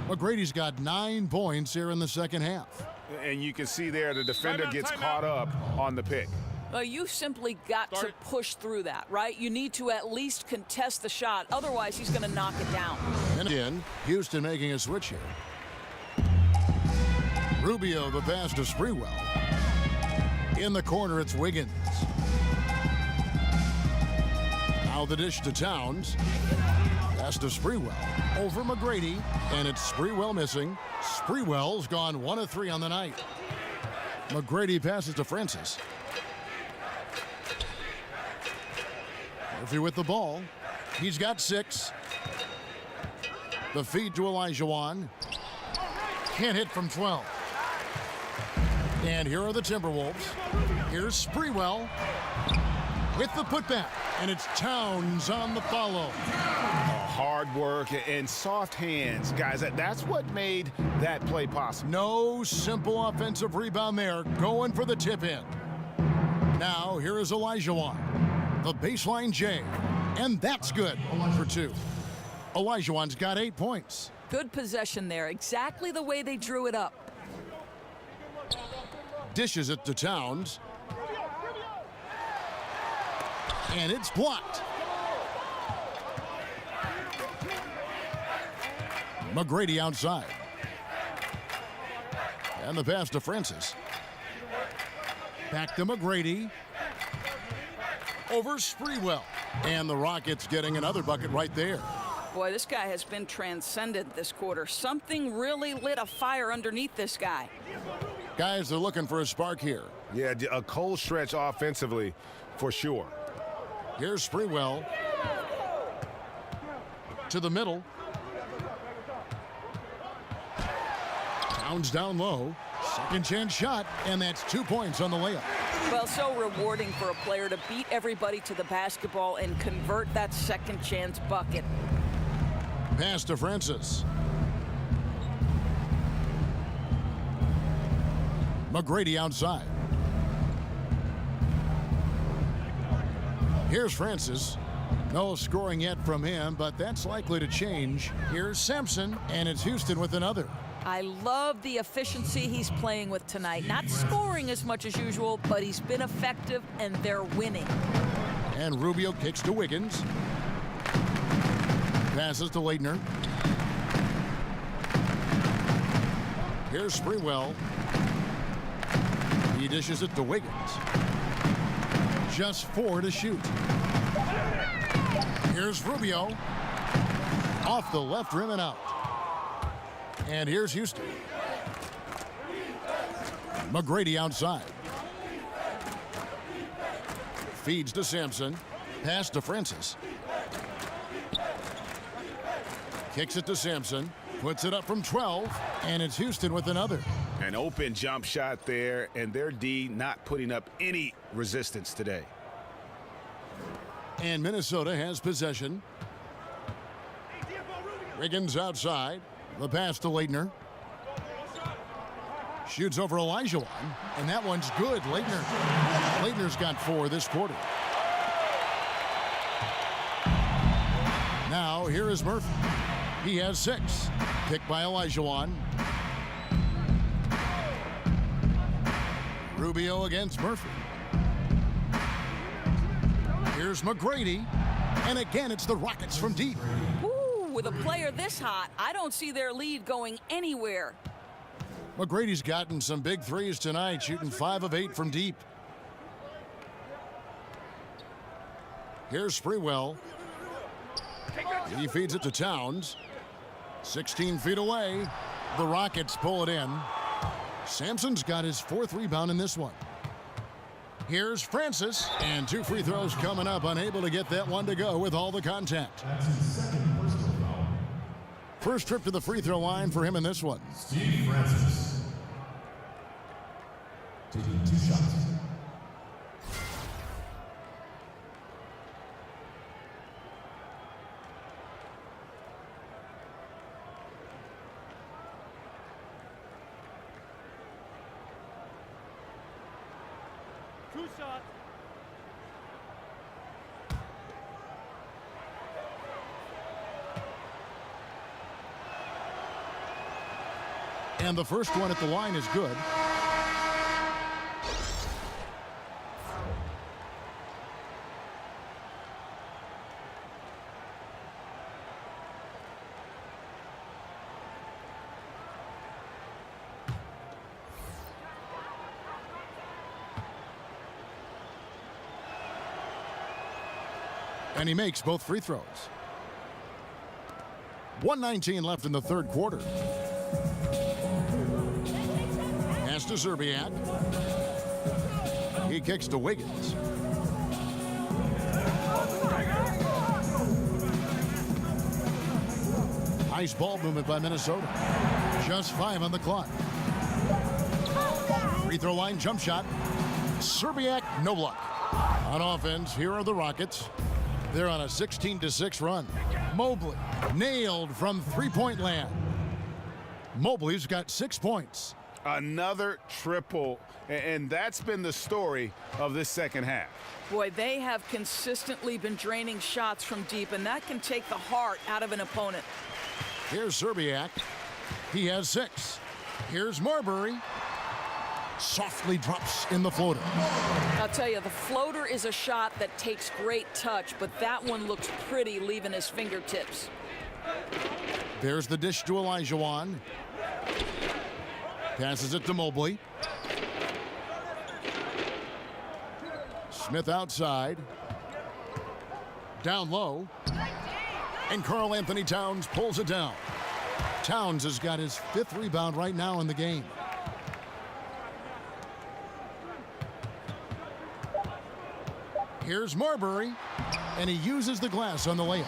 McGrady's got 9 points here in the second half. And you can see there the defender gets caught up on the pick. Well, you simply got to push through that, right? You need to at least contest the shot. Otherwise, he's going to knock it down. And again, Houston making a switch here. Rubio, the pass to Sprewell. In the corner, it's Wiggins. Now the dish to Towns. Pass to Sprewell. Over McGrady. And it's Sprewell missing. Sprewell's gone 1 of 3 on the night. McGrady passes to Francis. Murphy with the ball. He's got 6. The feed to Olajuwon. Can't hit from 12. And here are the Timberwolves. Here's Sprewell with the putback. And it's Towns on the follow. Hard work and soft hands, guys. That's what made that play possible. No simple offensive rebound there. Going for the tip in. Now here is Olajuwon. The baseline J. And that's good for 2. Olajuwon's got 8 points. Good possession there. Exactly the way they drew it up. Dishes it to Towns. And it's blocked. McGrady outside. And the pass to Francis. Back to McGrady. Over Sprewell. And the Rockets getting another bucket right there. Boy, this guy has been transcendent this quarter. Something really lit a fire underneath this guy. Guys are looking for a spark here. Yeah, a cold stretch offensively for sure. Here's Sprewell. To the middle. Towns down low. Second chance shot, and that's 2 points on the layup. Well, so rewarding for a player to beat everybody to the basketball and convert that second chance bucket. Pass to Francis. McGrady outside. Here's Francis. No scoring yet from him, but that's likely to change. Here's Sampson, and it's Houston with another. I love the efficiency he's playing with tonight. Not scoring as much as usual, but he's been effective, and they're winning. And Rubio kicks to Wiggins. Passes to Leitner. Here's Sprewell. He dishes it to Wiggins. Just 4 to shoot. Here's Rubio. Off the left rim and out. And here's Houston. McGrady outside. Feeds to Sampson. Pass to Francis. Kicks it to Sampson. Puts it up from 12. And it's Houston with another. An open jump shot there, and their D not putting up any resistance today. And Minnesota has possession. Wiggins outside. The pass to Leitner. Shoots over Olajuwon, and that one's good. Leitner's got 4 this quarter. Now here is Murphy. He has 6. Picked by Olajuwon. Rubio against Murphy. Here's McGrady, and again it's the Rockets from deep. With a player this hot, I don't see their lead going anywhere. McGrady's gotten some big threes tonight, shooting 5 of 8 from deep. Here's Sprewell. He feeds it to Towns. 16 feet away. The Rockets pull it in. Sampson's got his 4th rebound in this one. Here's Francis, and 2 free throws coming up, unable to get that one to go with all the contact. First trip to the free throw line for him in this one. Steve Francis. Taking 2 shots. Two shots. And the first one at the line is good. And he makes both free throws. 1:19 left in the third quarter. Pass to Zerbiak. He kicks to Wiggins. Nice ball movement by Minnesota. Just 5 on the clock. Free throw line jump shot. Serbiak, no luck. On offense, here are the Rockets. They're on a 16-6 run. Mobley nailed from three-point land. Mobley's got 6 points. Another triple, and that's been the story of this second half. Boy, they have consistently been draining shots from deep, and that can take the heart out of an opponent. Here's Serbiak. He has 6. Here's Marbury. Softly drops in the floater. I'll tell you, the floater is a shot that takes great touch, but that one looks pretty leaving his fingertips. There's the dish to Olajuwon. Passes it to Mobley. Smith outside. Down low. And Karl Anthony Towns pulls it down. Towns has got his 5th rebound right now in the game. Here's Marbury, and he uses the glass on the layup.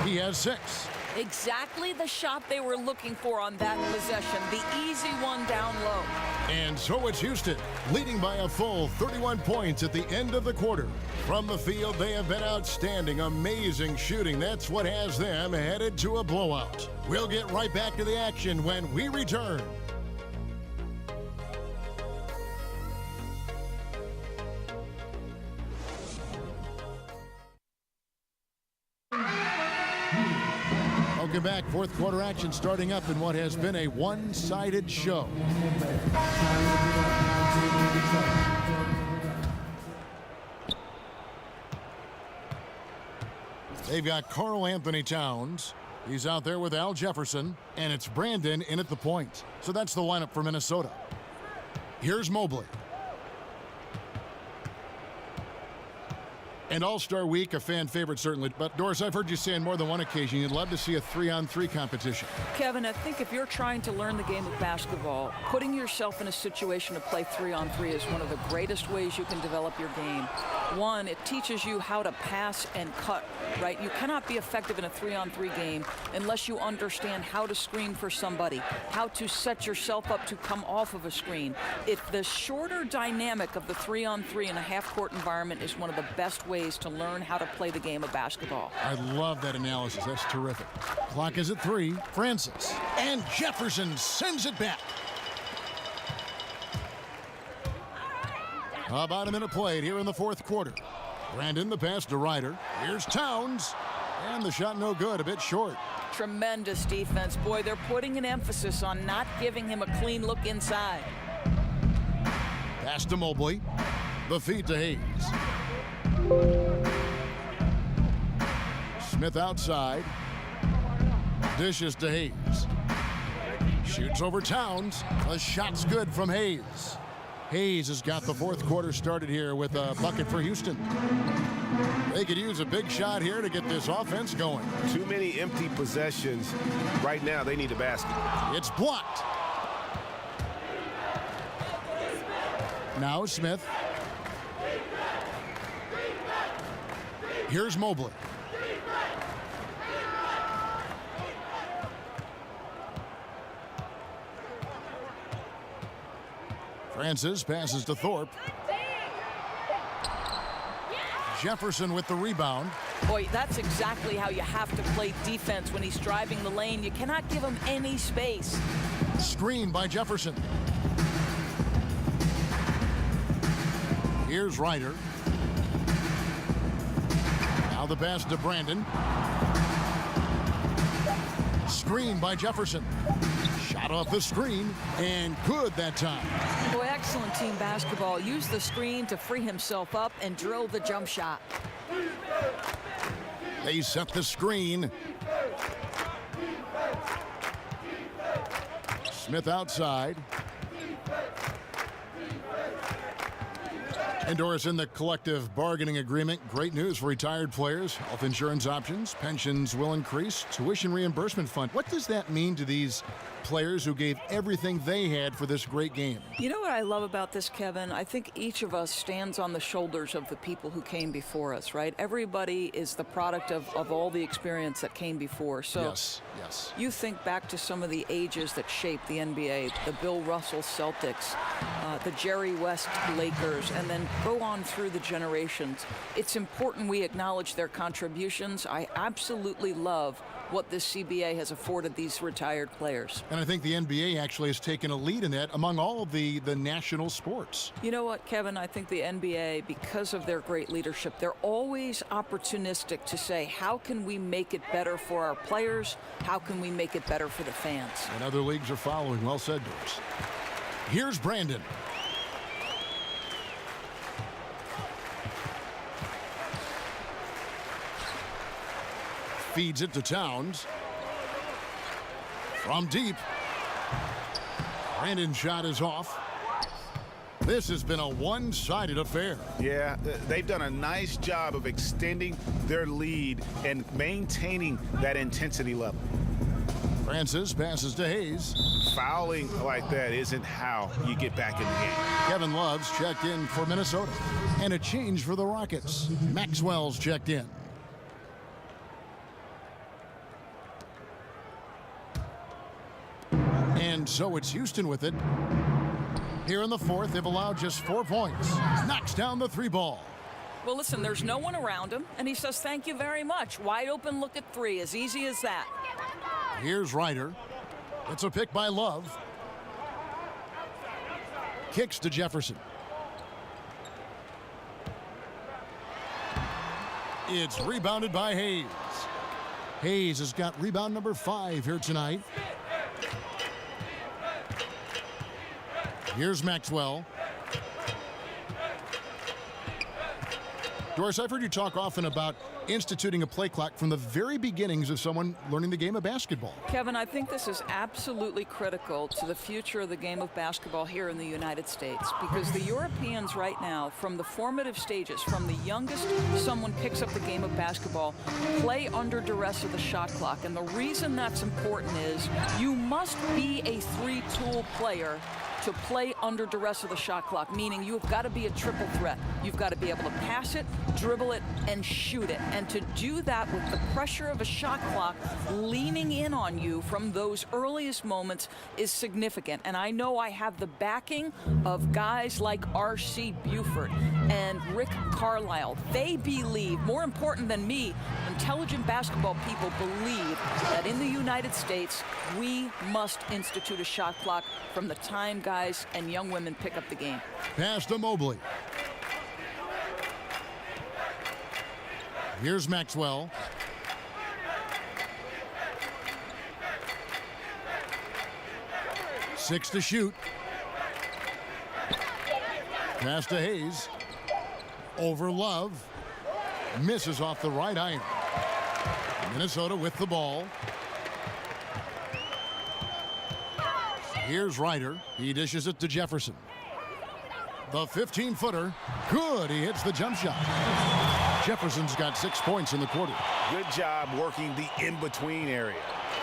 He has 6. Exactly the shot they were looking for on that possession. The easy one down low. And so it's Houston, leading by a full 31 points at the end of the quarter. From the field, they have been outstanding, amazing shooting. That's what has them headed to a blowout. We'll get right back to the action when we return. Welcome back. 4th quarter action starting up in what has been a one-sided show. They've got Karl Anthony Towns. He's out there with Al Jefferson, and it's Brandon in at the point. So that's the lineup for Minnesota. Here's Mobley. And All-Star Week, a fan favorite certainly. But Doris, I've heard you say on more than one occasion you'd love to see a 3-on-3 competition. Kevin, I think if you're trying to learn the game of basketball, putting yourself in a situation to play 3-on-3 is one of the greatest ways you can develop your game. One, it teaches you how to pass and cut, right? You cannot be effective in a 3-on-3 game unless you understand how to screen for somebody, how to set yourself up to come off of a screen. The shorter dynamic of the 3-on-3 in a half-court environment is one of the best ways to learn how to play the game of basketball. I love that analysis. That's terrific. Clock is at 3. Francis. And Jefferson sends it back. About a minute played here in the 4th quarter. Brandon, the pass to Ryder. Here's Towns. And the shot no good, a bit short. Tremendous defense. Boy, they're putting an emphasis on not giving him a clean look inside. Pass to Mobley. The feed to Hayes. Smith outside. Dishes to Hayes. Shoots over Towns. The shot's good from Hayes. Hayes has got the 4th quarter started here with a bucket for Houston. They could use a big shot here to get this offense going. Too many empty possessions. Right now, they need a basket. It's blocked. Now Smith. Here's Mobley. Francis passes to Thorpe. Jefferson with the rebound. Boy, that's exactly how you have to play defense when he's driving the lane. You cannot give him any space. Screen by Jefferson. Here's Ryder. Now the pass to Brandon. Screen by Jefferson. Shot off the screen, and good that time. Boy, excellent team basketball. Use the screen to free himself up and drill the jump shot. They set the screen. Smith outside. And Doris, in the collective bargaining agreement, great news for retired players. Health insurance options, pensions will increase, tuition reimbursement fund. What does that mean to these Players who gave everything they had for this great game. You know what I love about this, Kevin? I think each of us stands on the shoulders of the people who came before us, right? Everybody is the product of all the experience that came before. So Yes. you think back to some of the ages that shaped the NBA, the Bill Russell Celtics, the Jerry West Lakers, and then go on through the generations. It's important we acknowledge their contributions. I absolutely love what this CBA has afforded these retired players. And I think the NBA actually has taken a lead in that among all of the national sports. You know what, Kevin? I think the NBA, because of their great leadership, they're always opportunistic to say, how can we make it better for our players? How can we make it better for the fans? And other leagues are following. Well said, Doris. Here's Brandon. Feeds it to Towns. From deep. Brandon's shot is off. This has been a one-sided affair. Yeah, they've done a nice job of extending their lead and maintaining that intensity level. Francis passes to Hayes. Fouling like that isn't how you get back in the game. Kevin Love's checked in for Minnesota. And a change for the Rockets. Maxwell's checked in. And so it's Houston with it. Here in the fourth, they've allowed just 4 points. Knocks down the three ball. Well, listen, there's no one around him, and he says, thank you very much. Wide open look at three, as easy as that. Here's Ryder. It's a pick by Love. Kicks to Jefferson. It's rebounded by Hayes. Hayes has got rebound number 5 here tonight. Here's Maxwell. Doris, I've heard you talk often about instituting a play clock from the very beginnings of someone learning the game of basketball. Kevin, I think this is absolutely critical to the future of the game of basketball here in the United States, because the Europeans right now, from the formative stages, from the youngest someone picks up the game of basketball, play under duress of the shot clock. And the reason that's important is you must be a three-tool player to play under duress of the shot clock, meaning you've got to be a triple threat. You've got to be able to pass it, dribble it, and shoot it. And to do that with the pressure of a shot clock leaning in on you from those earliest moments is significant. And I know I have the backing of guys like R.C. Buford and Rick Carlisle. They believe, more important than me, intelligent basketball people believe that in the United States, we must institute a shot clock from the time guys and young women pick up the game. Pass to Mobley. Here's Maxwell. Six to shoot. Pass to Hayes. Over Love. Misses off the right iron. Minnesota with the ball. Here's Ryder. He dishes it to Jefferson. The 15-footer. Good. He hits the jump shot. Jefferson's got 6 points in the quarter. Good job working the in-between area.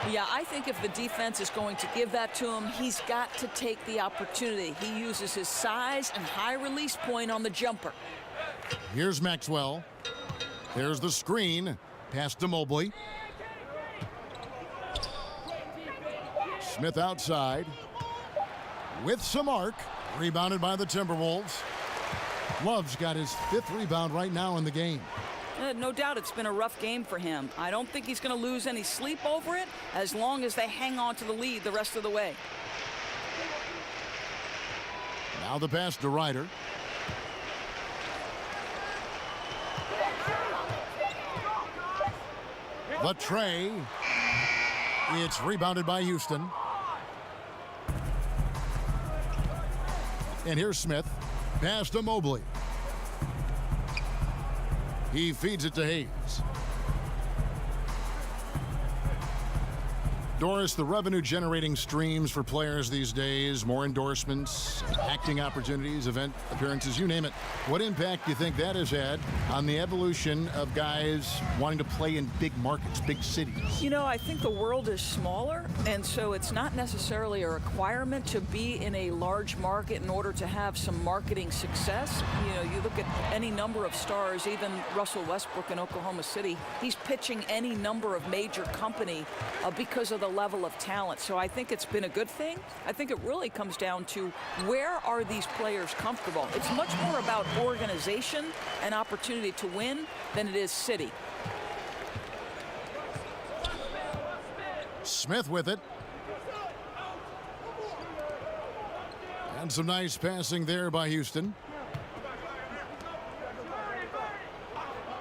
Yeah, I think if the defense is going to give that to him, he's got to take the opportunity. He uses his size and high release point on the jumper. Here's Maxwell. There's the screen. Pass to Mobley. Smith outside. With some arc. Rebounded by the Timberwolves. Love's got his 5th rebound right now in the game. No doubt it's been a rough game for him. I don't think he's going to lose any sleep over it as long as they hang on to the lead the rest of the way. Now the pass to Ryder. The tray. It's rebounded by Houston. And here's Smith. Pass to Mobley. He feeds it to Hayes. Doris, the revenue-generating streams for players these days, more endorsements, acting opportunities, event appearances, you name it. What impact do you think that has had on the evolution of guys wanting to play in big markets, big cities? You know, I think the world is smaller, and so it's not necessarily a requirement to be in a large market in order to have some marketing success. You know, you look at any number of stars, even Russell Westbrook in Oklahoma City, he's pitching any number of major company because of the level of talent. So I think it's been a good thing. I think it really comes down to where are these players comfortable. It's much more about organization and opportunity to win than it is city. Smith with it. And some nice passing there by Houston.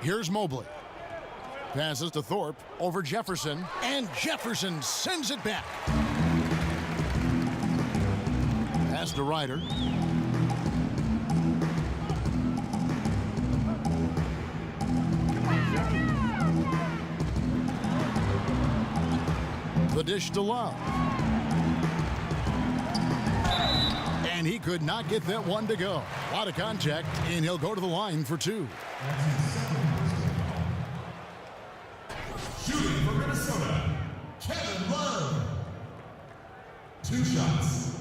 Here's Mobley. Passes to Thorpe over Jefferson, and Jefferson sends it back. Pass to Ryder. The dish to Love. And he could not get that one to go. A lot of contact, and he'll go to the line for two. Shooting for Minnesota, Kevin Love. 2 shots.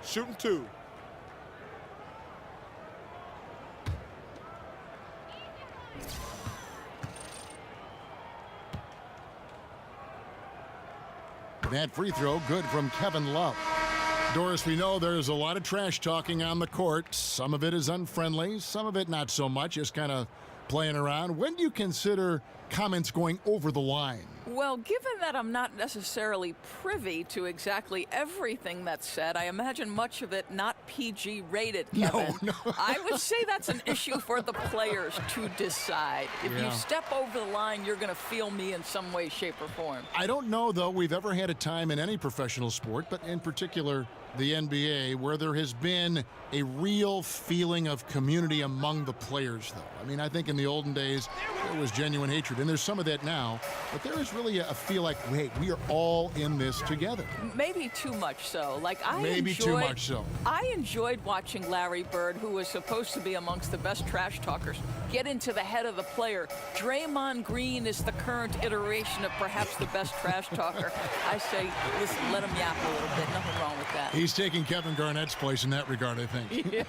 Shooting 2. That free throw good from Kevin Love. Doris, we know there's a lot of trash talking on the court. Some of it is unfriendly, some of it not so much, just kind of playing around. When do you consider comments going over the line? Well, given that I'm not necessarily privy to exactly everything that's said, I imagine much of it not PG rated, Kevin. No. I would say that's an issue for the players to decide. If you step over the line, you're going to feel me in some way, shape, or form. I don't know, though, we've ever had a time in any professional sport, but in particular the NBA, where there has been a real feeling of community among the players, though. I mean, I think in the olden days, there was genuine hatred, and there's some of that now, but there is really a feel like, hey, we are all in this together. Maybe too much so. Too much so. I enjoyed watching Larry Bird, who was supposed to be amongst the best trash talkers, get into the head of the player. Draymond Green is the current iteration of perhaps the best trash talker. I say, listen, let him yap a little bit. Nothing wrong with that. He's taking Kevin Garnett's place in that regard, I think. Yeah.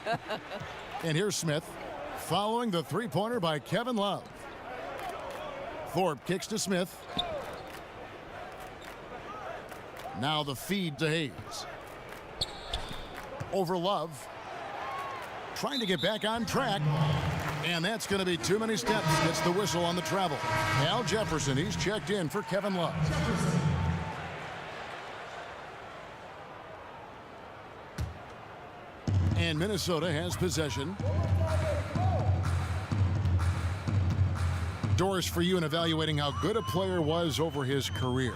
And here's Smith, following the three-pointer by Kevin Love. Thorpe kicks to Smith. Now the feed to Hayes. Over Love. Trying to get back on track. And that's going to be too many steps. Gets the whistle on the travel. Al Jefferson, he's checked in for Kevin Love. And Minnesota has possession. Doris, for you in evaluating how good a player was over his career,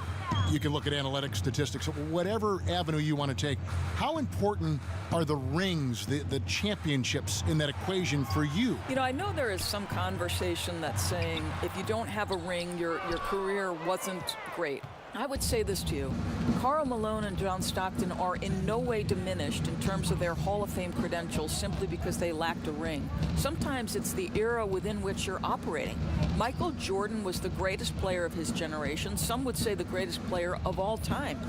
you can look at analytics, statistics, whatever avenue you want to take. How important are the rings, the championships in that equation for you? You know, I know there is some conversation that's saying if you don't have a ring, your career wasn't great. I would say this to you. Karl Malone and John Stockton are in no way diminished in terms of their Hall of Fame credentials simply because they lacked a ring. Sometimes it's the era within which you're operating. Michael Jordan was the greatest player of his generation. Some would say the greatest player of all time.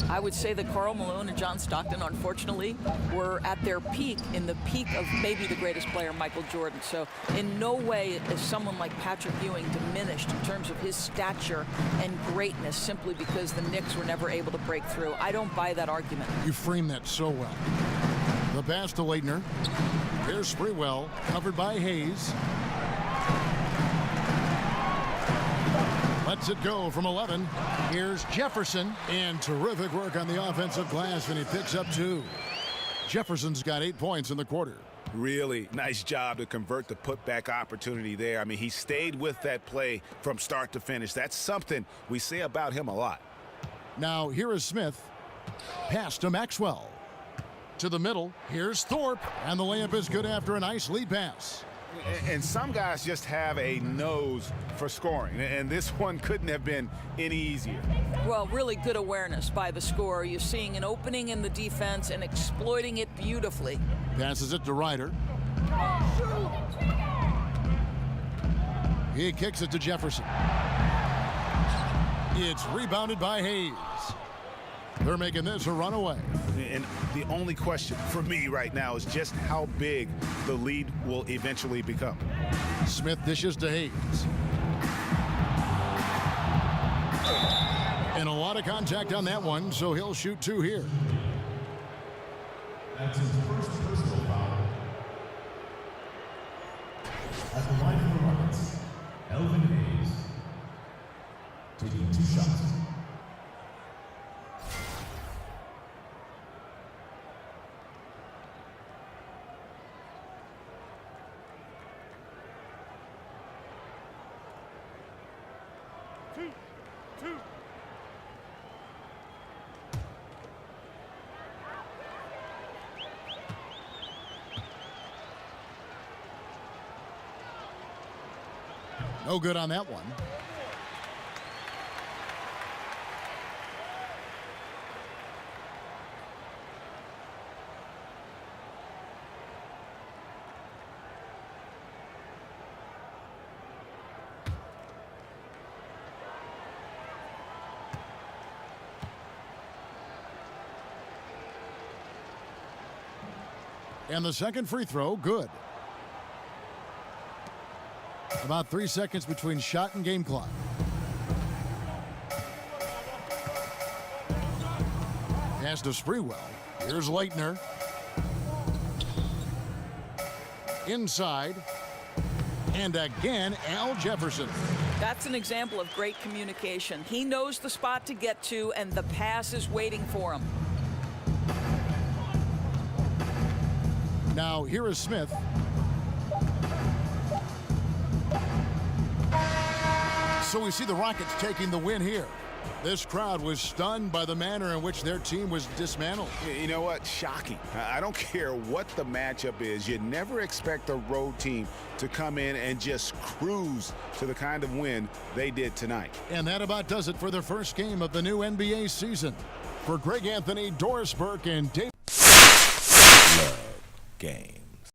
I would say that Karl Malone and John Stockton, unfortunately, were at their peak, in the peak of maybe the greatest player, Michael Jordan. So in no way is someone like Patrick Ewing diminished in terms of his stature and greatness simply because the Knicks were never able to break through. I don't buy that argument. You frame that so well. The pass to Leitner. Here's Sprewell, covered by Hayes. Lets it go from 11. Here's Jefferson, and terrific work on the offensive glass, and he picks up 2. Jefferson's got 8 points in the quarter. Really nice job to convert the putback opportunity there. I mean, he stayed with that play from start to finish. That's something we say about him a lot. Now, here is Smith. Pass to Maxwell. To the middle. Here's Thorpe. And the layup is good after a nice lead pass. And some guys just have a nose for scoring, and this one couldn't have been any easier. Well, really good awareness by the scorer. You're seeing an opening in the defense and exploiting it beautifully. Passes it to Ryder. He kicks it to Jefferson. It's rebounded by Hayes. They're making this a runaway. And the only question for me right now is just how big the lead will eventually become. Smith dishes to Hayes. And a lot of contact on that one, so he'll shoot 2 here. That's his first personal foul. At the line for the Rockets, Elvin Hayes, taking 2 shots. No good on that one. And the second free throw, good. About 3 seconds between shot and game clock. Pass to Sprewell. Here's Leitner. Inside. And again, Al Jefferson. That's an example of great communication. He knows the spot to get to, and the pass is waiting for him. Now, here is Smith. So we see the Rockets taking the win here. This crowd was stunned by the manner in which their team was dismantled. You know what? Shocking. I don't care what the matchup is. You never expect a road team to come in and just cruise to the kind of win they did tonight. And that about does it for the first game of the new NBA season. For Greg Anthony, Doris Burke, and Dave. Game.